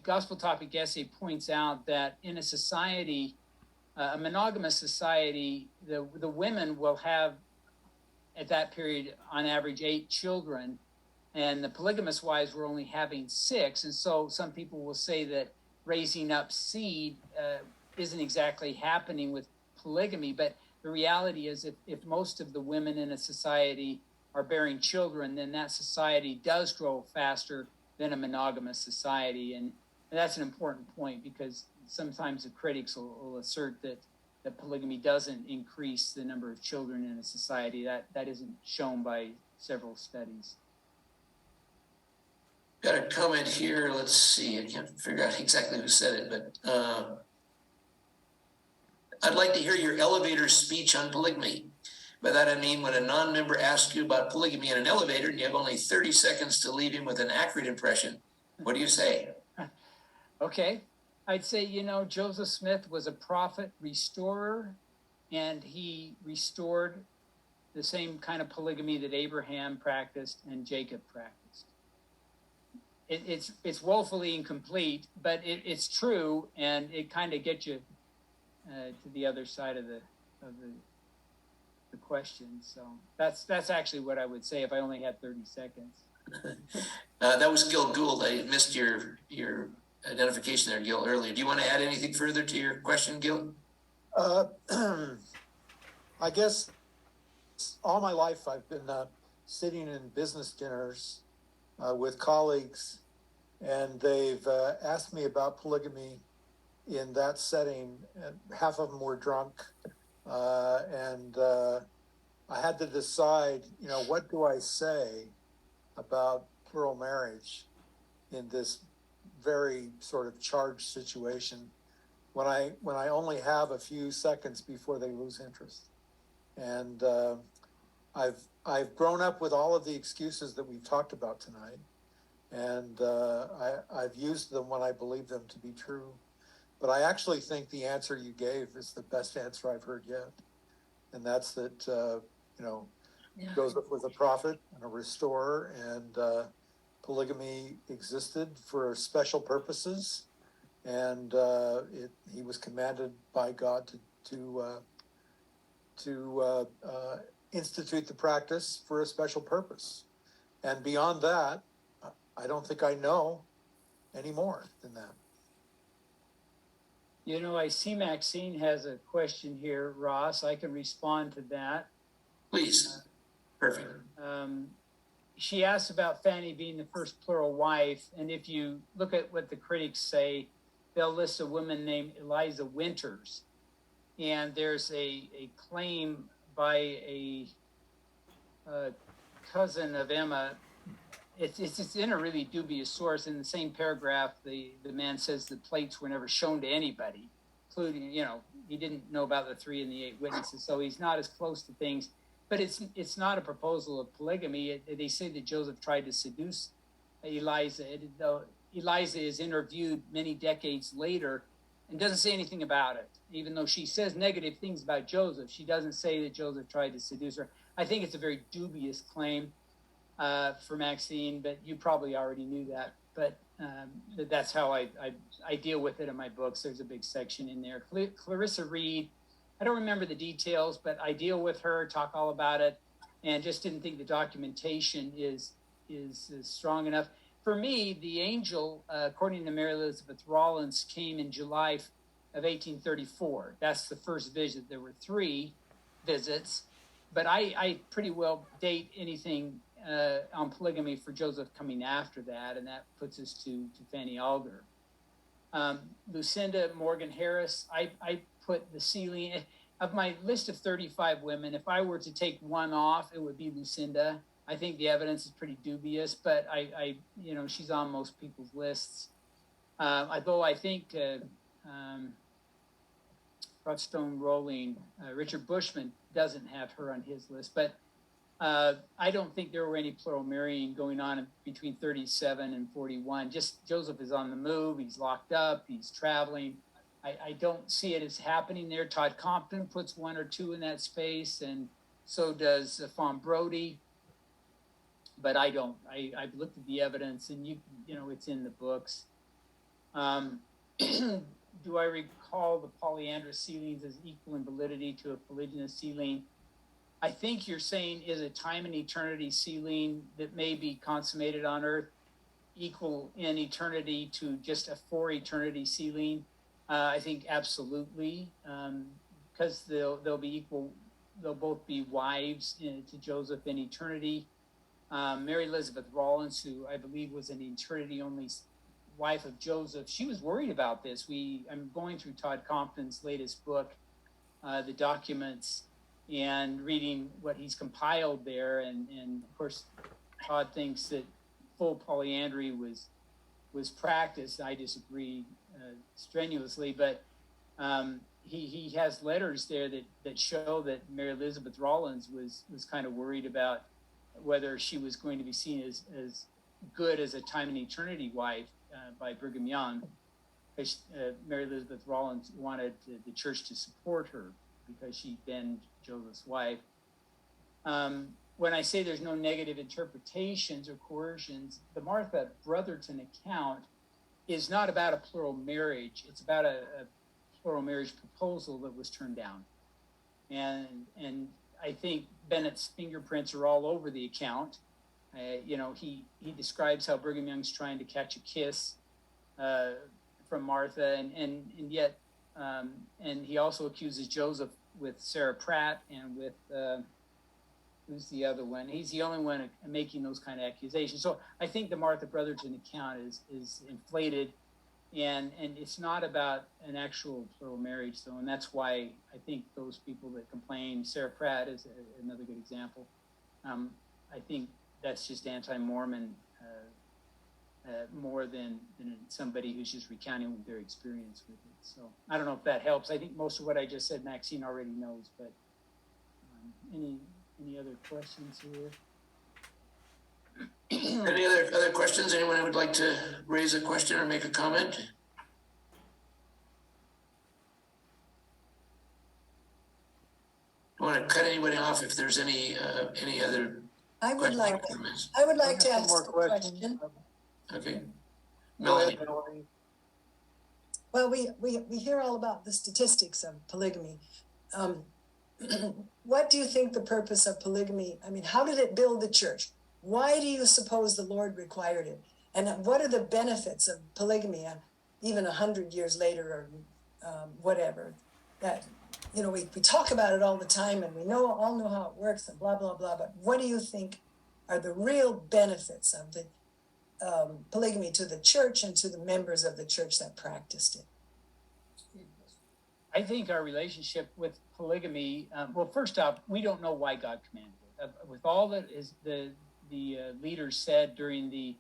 Speaker 2: gospel topic essay points out that in a society, a monogamous society, the women will have at that period on average 8 children, and the polygamous wives were only having 6. And so some people will say that raising up seed isn't exactly happening with polygamy, but the reality is if most of the women in a society are bearing children, then that society does grow faster than a monogamous society. And that's an important point, because sometimes the critics will assert that polygamy doesn't increase the number of children in a society. That isn't shown by several studies.
Speaker 1: Got a comment here. Let's see. I can't figure out exactly who said it, but I'd like to hear your elevator speech on polygamy. By that I mean, when a non-member asks you about polygamy in an elevator and you have only 30 seconds to leave him with an accurate impression, what do you say?
Speaker 2: Okay. I'd say, Joseph Smith was a prophet restorer, and he restored the same kind of polygamy that Abraham practiced and Jacob practiced. It's woefully incomplete, but it's true, and it kind of gets you to the other side of the question. So that's actually what I would say if I only had 30 seconds.
Speaker 1: That was Gil Gould. I missed your identification there, Gil, earlier. Do you want to add anything further to your question, Gil?
Speaker 4: I guess all my life I've been sitting in business dinners with colleagues, and they've asked me about polygamy in that setting, and half of them were drunk, and I had to decide, what do I say about plural marriage in this very sort of charged situation when I only have a few seconds before they lose interest. And I've grown up with all of the excuses that we've talked about tonight, and I've used them when I believe them to be true. But I actually think the answer you gave is the best answer I've heard yet, and that's that Joseph was a prophet and a restorer, and polygamy existed for special purposes, and he was commanded by God to institute the practice for a special purpose. And beyond that, I don't think I know any more than that.
Speaker 2: I see Maxine has a question here, Ross. I can respond to that.
Speaker 1: Please. Perfect.
Speaker 2: she asks about Fanny being the first plural wife, and if you look at what the critics say, they'll list a woman named Eliza Winters, and there's a claim by a cousin of Emma. It's in a really dubious source. In the same paragraph, the man says the plates were never shown to anybody, including, he didn't know about the 3 and the 8 witnesses, so he's not as close to things. But it's not a proposal of polygamy. They say that Joseph tried to seduce Eliza. Eliza is interviewed many decades later and doesn't say anything about it. Even though she says negative things about Joseph, she doesn't say that Joseph tried to seduce her. I think it's a very dubious claim for Maxine, but you probably already knew that. But that's how I deal with it in my books. There's a big section in there. Clarissa Reed, I don't remember the details, but I deal with her, talk all about it, and just didn't think the documentation is strong enough. For me, the angel, according to Mary Elizabeth Rollins, came in July of 1834. That's the first visit. There were 3 visits, but I pretty well date anything on polygamy for Joseph coming after that, and that puts us to Fanny Alger. Lucinda Morgan Harris, I put the ceiling of my list of 35 women. If I were to take one off, it would be Lucinda. I think the evidence is pretty dubious, but I she's on most people's lists. Although I think Stone Rolling, Richard Bushman doesn't have her on his list, but I don't think there were any plural marrying going on between 37 and 41. Just Joseph is on the move. He's locked up. He's traveling. I don't see it as happening there. Todd Compton puts 1 or 2 in that space, and so does Fawn Brody. But I don't. I've looked at the evidence, and it's in the books. Do I recall the polyandrous sealings as equal in validity to a polygynous sealing? I think you're saying, is a time and eternity sealing that may be consummated on earth equal in eternity to just a for eternity sealing? I think absolutely, because they'll be equal. They'll both be wives to Joseph in eternity. Mary Elizabeth Rollins, who I believe was an eternity-only wife of Joseph, she was worried about this. I'm going through Todd Compton's latest book, the documents, and reading what he's compiled there. And of course, Todd thinks that full polyandry was practiced. I disagree strenuously, but he has letters there that show that Mary Elizabeth Rollins was kind of worried about whether she was going to be seen as good as a time and eternity wife by Brigham Young. Mary Elizabeth Rollins wanted the church to support her because she'd been Joseph's wife. When I say there's no negative interpretations or coercions, the Martha Brotherton account is not about a plural marriage. It's about a plural marriage proposal that was turned down. And I think Bennett's fingerprints are all over the account. He describes how Brigham Young's trying to catch a kiss from Martha, and yet, and he also accuses Joseph with Sarah Pratt and with who's the other one? He's the only one making those kind of accusations. So I think the Martha Brotherton account is inflated, and it's not about an actual plural marriage. So, and that's why I think those people that complain, Sarah Pratt is another good example. I think that's just anti-Mormon more than somebody who's just recounting their experience with it. So I don't know if that helps. I think most of what I just said, Maxine already knows, but any other questions here?
Speaker 1: Any other questions? Anyone who would like to raise a question or make a comment? I want to cut anybody off if there's any other.
Speaker 7: I would like
Speaker 1: comments.
Speaker 7: to ask
Speaker 4: more
Speaker 7: a
Speaker 4: questions.
Speaker 7: question.
Speaker 1: Okay.
Speaker 4: Go
Speaker 1: Melanie.
Speaker 4: ahead, Melanie.
Speaker 7: Well, we hear all about the statistics of polygamy. What do you think the purpose of polygamy? I mean, how did it build the church? Why do you suppose the Lord required it? And what are the benefits of polygamy, even 100 years later or whatever? That we talk about it all the time, and we all know how it works and blah blah blah. But what do you think are the real benefits of the polygamy to the church and to the members of the church that practiced it?
Speaker 2: I think our relationship with polygamy, well, first off, we don't know why God commanded it. With all that is the leaders said during the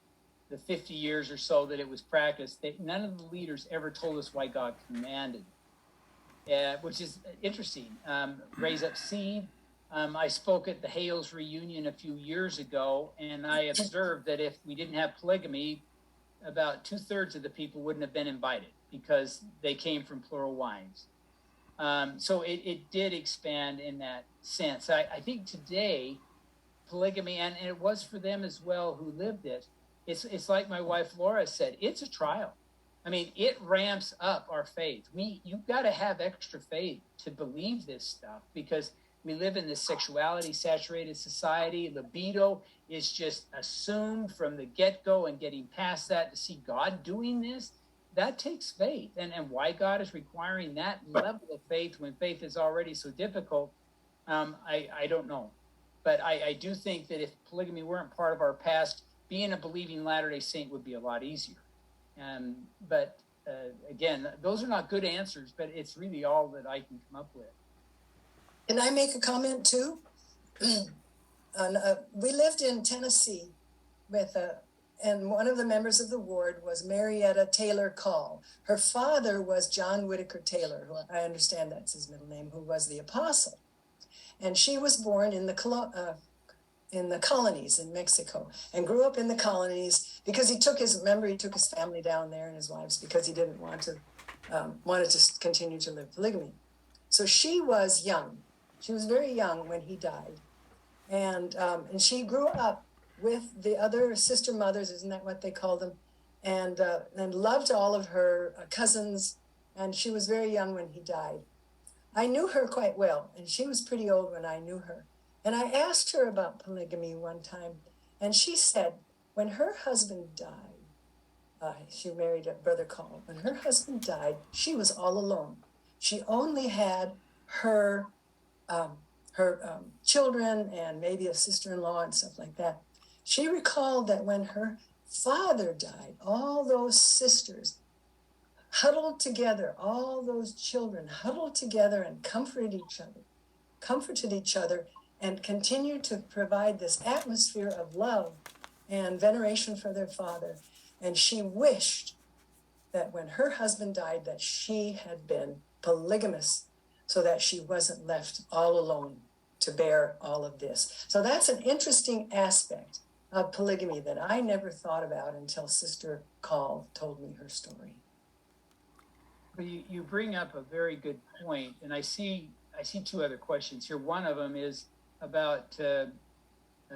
Speaker 2: 50 years or so that it was practiced, none of the leaders ever told us why God commanded it, which is interesting. Raise up seed. I spoke at the Hales reunion a few years ago, and I observed that if we didn't have polygamy, about 2/3 of the people wouldn't have been invited because they came from plural wives. So it did expand in that sense. I think today, polygamy, and it was for them as well who lived it, it's like my wife Laura said, it's a trial. I mean, it ramps up our faith. You've got to have extra faith to believe this stuff, because we live in this sexuality saturated society. Libido is just assumed from the get-go, and getting past that to see God doing this, that takes faith. And why God is requiring that level of faith when faith is already so difficult, I don't know. But I do think that if polygamy weren't part of our past, being a believing Latter-day Saint would be a lot easier. But again, those are not good answers, but it's really all that I can come up with.
Speaker 7: Can I make a comment too? We lived in Tennessee and one of the members of the ward was Marietta Taylor Call. Her father was John Whitaker Taylor, who I understand that's his middle name, who was the apostle. And she was born in the colonies in Mexico and grew up in the colonies because he took his family down there and his wives because he didn't wanted to continue to live polygamy. So she was young. She was very young when he died. And she grew up with the other sister mothers, isn't that what they call them? And loved all of her cousins. And she was very young when he died. I knew her quite well, and she was pretty old when I knew her. And I asked her about polygamy one time, and she said when her husband died, she married a brother Call. When her husband died, she was all alone. She only had her children and maybe a sister-in-law and stuff like that. She recalled that when her father died, all those sisters huddled together, all those children huddled together and comforted each other, and continued to provide this atmosphere of love and veneration for their father. And she wished that when her husband died, that she had been polygamous, so that she wasn't left all alone to bear all of this. So that's an interesting aspect of polygamy that I never thought about until Sister Call told me her story.
Speaker 2: Well, you bring up a very good point, and I see two other questions here. One of them is about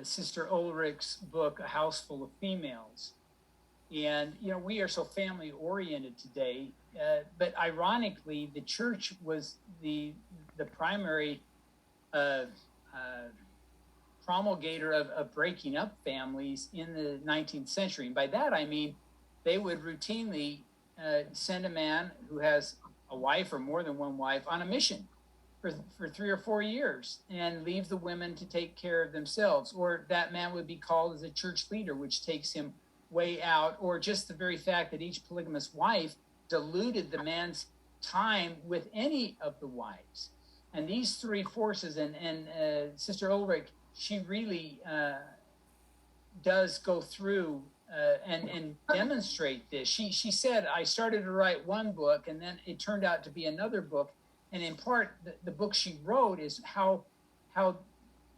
Speaker 2: Sister Ulrich's book, A House Full of Females. And, we are so family oriented today, but ironically, the church was the primary promulgator of breaking up families in the 19th century. And by that, I mean, they would routinely send a man who has a wife or more than one wife on a mission for 3 or 4 years and leave the women to take care of themselves. Or that man would be called as a church leader, which takes him way out. Or just the very fact that each polygamous wife diluted the man's time with any of the wives. And these three forces, and Sister Ulrich, she really does go through and demonstrate this. She said, I started to write one book, and then it turned out to be another book. And in part, the book she wrote is how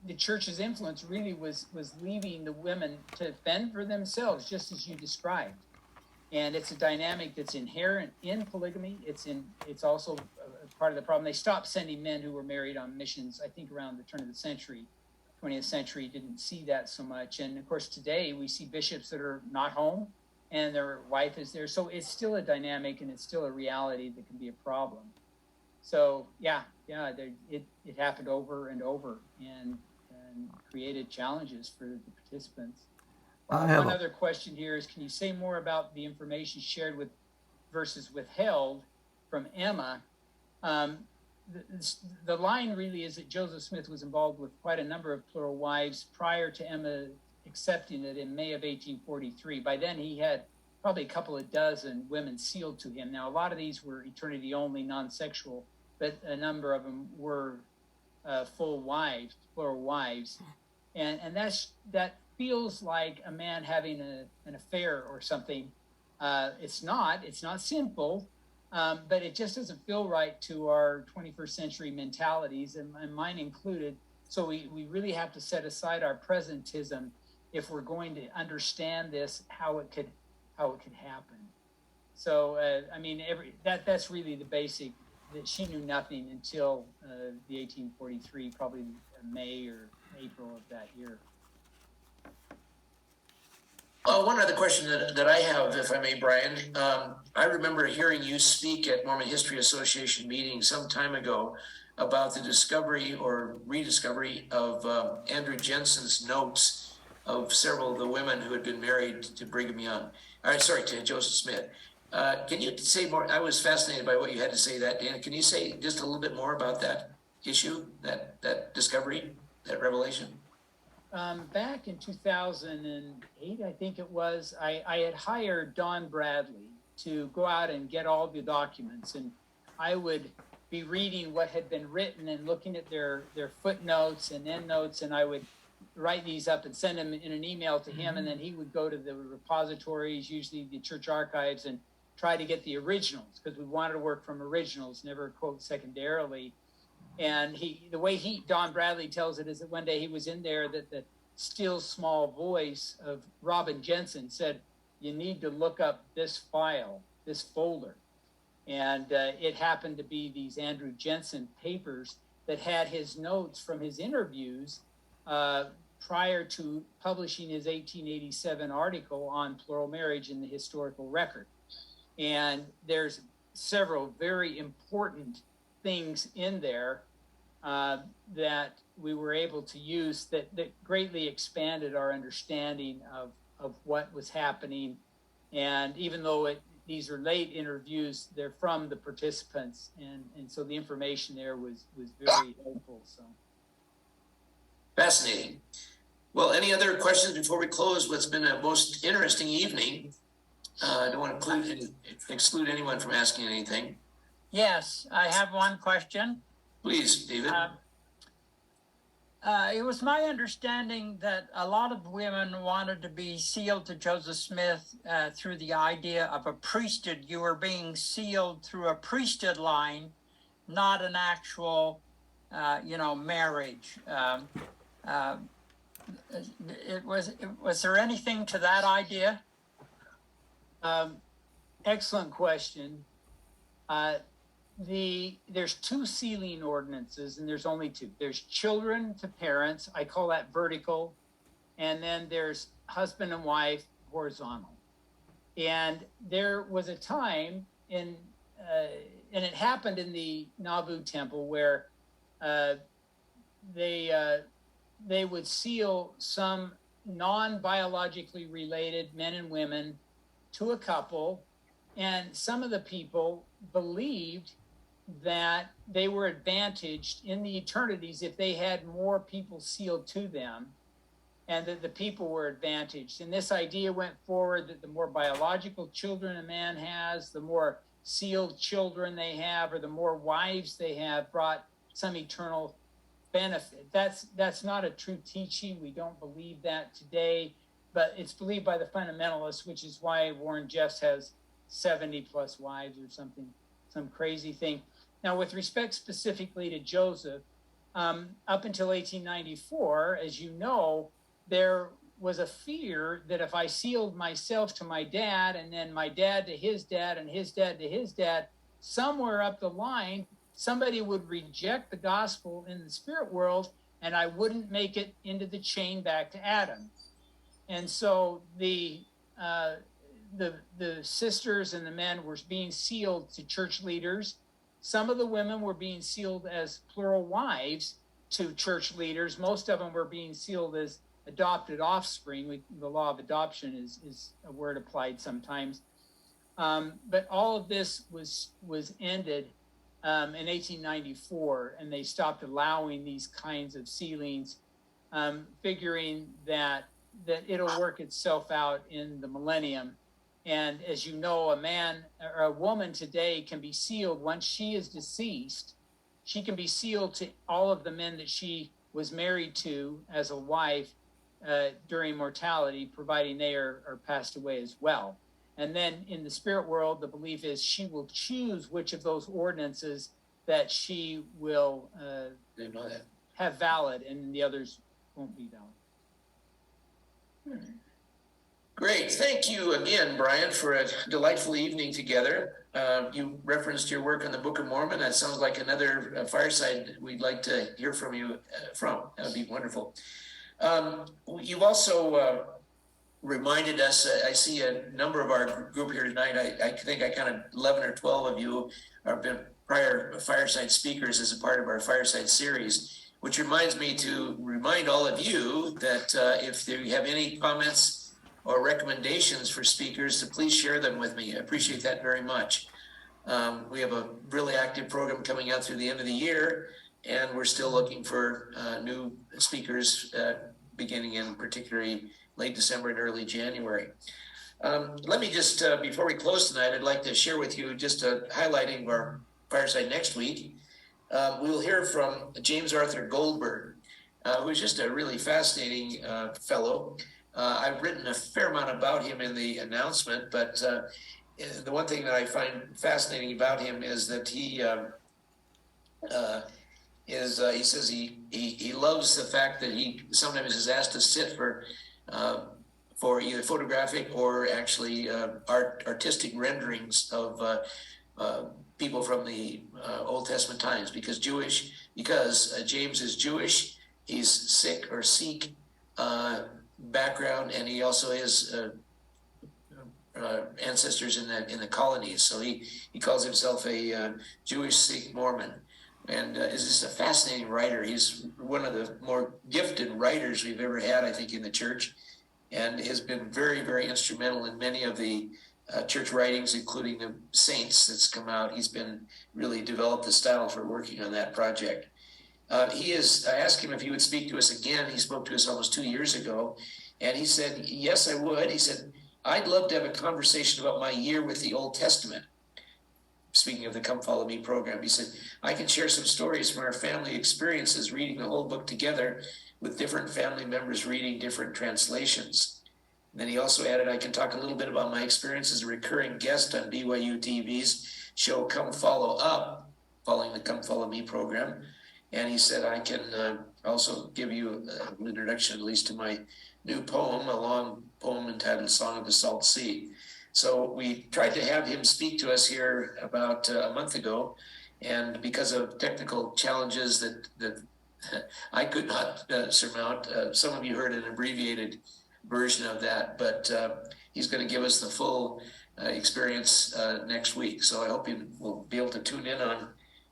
Speaker 2: the church's influence really was leaving the women to fend for themselves, just as you described. And it's a dynamic that's inherent in polygamy. It's also a part of the problem. They stopped sending men who were married on missions, I think, around the turn of the century. 20th century didn't see that so much. And of course, today we see bishops that are not home and their wife is there. So it's still a dynamic, and it's still a reality that can be a problem. So it happened over and over and created challenges for the participants. One other question here is, can you say more about the information shared with versus withheld from Emma? The line really is that Joseph Smith was involved with quite a number of plural wives prior to Emma accepting it in May of 1843. By then, he had probably a couple of dozen women sealed to him. Now, a lot of these were eternity only, non-sexual, but a number of them were full wives, plural wives, and that feels like a man having an affair or something. It's not sinful, but it just doesn't feel right to our 21st century mentalities, and mine included. So we really have to set aside our presentism if we're going to understand this, how it could happen. So I mean, that's really the basic. That she knew nothing until the 1843, probably May or April of that year.
Speaker 1: One other question that I have, if I may, Brian. I remember hearing you speak at Mormon History Association meeting some time ago about the discovery or rediscovery of Andrew Jensen's notes of several of the women who had been married to Brigham Young. To Joseph Smith. Can you say more? I was fascinated by what you had to say that, Dan. Can you say just a little bit more about that issue, that discovery, that revelation?
Speaker 2: Back in 2008, I think it was, I had hired Don Bradley to go out and get all the documents, and I would be reading what had been written and looking at their footnotes and endnotes, and I would write these up and send them in an email to him, and then he would go to the repositories, usually the church archives, and try to get the originals, because we wanted to work from originals, never quote secondarily. And Don Bradley tells it is that one day he was in there, that the still small voice of Robin Jensen said, you need to look up this file, this folder. And it happened to be these Andrew Jensen papers that had his notes from his interviews prior to publishing his 1887 article on plural marriage in the historical record. And there's several very important things in there that we were able to use that greatly expanded our understanding of what was happening. And even though these are late interviews, they're from the participants. And so the information there was very helpful. So
Speaker 1: Fascinating. Well, any other questions before we close what's been a most interesting evening? I don't want to exclude anyone from asking anything.
Speaker 8: Yes, I have one question.
Speaker 1: Please, David.
Speaker 8: It was my understanding that a lot of women wanted to be sealed to Joseph Smith through the idea of a priesthood. You were being sealed through a priesthood line, not an actual, marriage. Was there anything to that idea?
Speaker 2: Excellent question. There's two sealing ordinances, and there's only two. There's children to parents, I call that vertical, and then there's husband and wife, horizontal. And there was a time and it happened in the Nauvoo temple where they would seal some non-biologically related men and women to a couple, and some of the people believed that they were advantaged in the eternities if they had more people sealed to them, and that the people were advantaged. And this idea went forward that the more biological children a man has, the more sealed children they have, or the more wives they have, brought some eternal benefit. That's not a true teaching. We don't believe that today, but it's believed by the fundamentalists, which is why Warren Jeffs has 70 plus wives or something, some crazy thing. Now, with respect specifically to Joseph, up until 1894, as you know, there was a fear that if I sealed myself to my dad, and then my dad to his dad, and his dad to his dad, somewhere up the line, somebody would reject the gospel in the spirit world, and I wouldn't make it into the chain back to Adam. And so the sisters and the men were being sealed to church leaders. Some of the women were being sealed as plural wives to church leaders. Most of them were being sealed as adopted offspring. The law of adoption is a word applied sometimes. But all of this was ended in 1894, and they stopped allowing these kinds of sealings, figuring that that it'll work itself out in the millennium. And as you know, a man or a woman today can be sealed once she is deceased. She can be sealed to all of the men that she was married to as a wife during mortality, providing they are passed away as well. And then in the spirit world, the belief is she will choose which of those ordinances that she will
Speaker 1: Didn't know that.
Speaker 2: have valid, and the others won't be valid.
Speaker 1: Great. Thank you again, Brian, for a delightful evening together. You referenced your work on the Book of Mormon. That sounds like another fireside we'd like to hear from you from. That would be wonderful. You've also reminded us, I see a number of our group here tonight. I think I counted 11 or 12 of you have been prior fireside speakers as a part of our fireside series, which reminds me to remind all of you that if you have any comments or recommendations for speakers, to please share them with me. I appreciate that very much. We have a really active program coming out through the end of the year, and we're still looking for new speakers beginning in particularly late December and early January. Let me just, before we close tonight, I'd like to share with you just highlighting our fireside next week. We will hear from James Arthur Goldberg, who's just a really fascinating fellow. I've written a fair amount about him in the announcement, but the one thing that I find fascinating about him is that he says he loves the fact that he sometimes is asked to sit for either photographic or actually artistic renderings of people from the Old Testament times, because James is Jewish, he's Sikh or Sikh background, and he also has ancestors in the colonies. So he calls himself a Jewish Sikh Mormon, and is just a fascinating writer. He's one of the more gifted writers we've ever had, I think, in the church, and has been very, very instrumental in many of the church writings, including the saints that's come out. He's been really developed the style for working on that project. I asked him if he would speak to us again. He spoke to us almost 2 years ago, and he said, yes, I would. He said, I'd love to have a conversation about my year with the Old Testament. Speaking of the Come Follow Me program, he said, I can share some stories from our family experiences reading the whole book together with different family members reading different translations. And then he also added, I can talk a little bit about my experience as a recurring guest on BYU TV's show Come Follow Up, following the Come Follow Me program. And he said, I can also give you an introduction, at least to my new poem, a long poem entitled Song of the Salt Sea. So we tried to have him speak to us here about a month ago. And because of technical challenges that I could not surmount, some of you heard an abbreviated version of that, but he's going to give us the full experience next week. So I hope you will be able to tune in on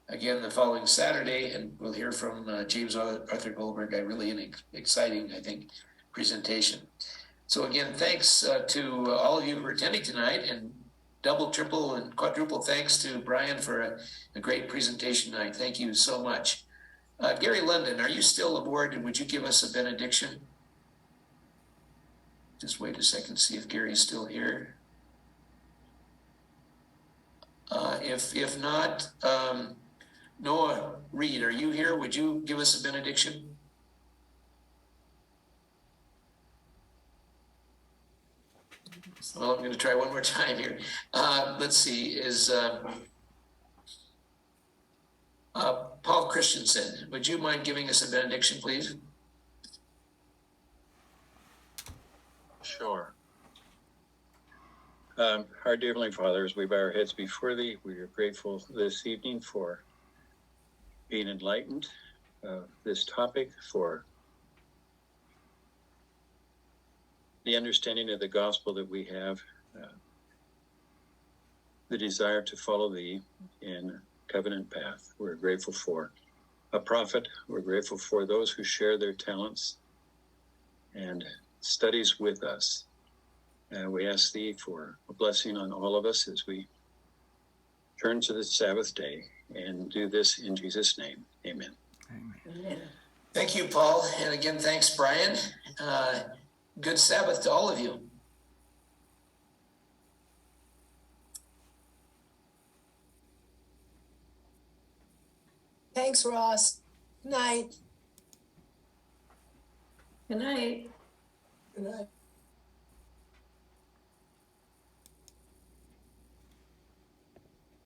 Speaker 1: again the following Saturday, and we'll hear from James Arthur Goldberg, a really exciting, I think, presentation. So again, thanks to all of you who are attending tonight, and double, triple, and quadruple thanks to Brian for a great presentation tonight. Thank you so much. Gary London, are you still aboard, and would you give us a benediction? Just wait a second, see if Gary's still here. If not, Noah Reed, are you here? Would you give us a benediction? Well, I'm going to try one more time here. Let's see, is Paul Christensen, would you mind giving us a benediction, please?
Speaker 5: Sure. Our dear Heavenly Father, as we bow our heads before Thee, we are grateful this evening for being enlightened of this topic, for the understanding of the gospel that we have, the desire to follow Thee in covenant path. We're grateful for a prophet. We're grateful for those who share their talents and studies with us. We ask Thee for a blessing on all of us as we turn to the Sabbath day, and do this in Jesus' name. Amen.
Speaker 1: Amen. Thank you, Paul. And again, thanks, Brian. good Sabbath to all of you.
Speaker 7: Thanks, Ross. Good night.
Speaker 9: Good night.
Speaker 7: Good night.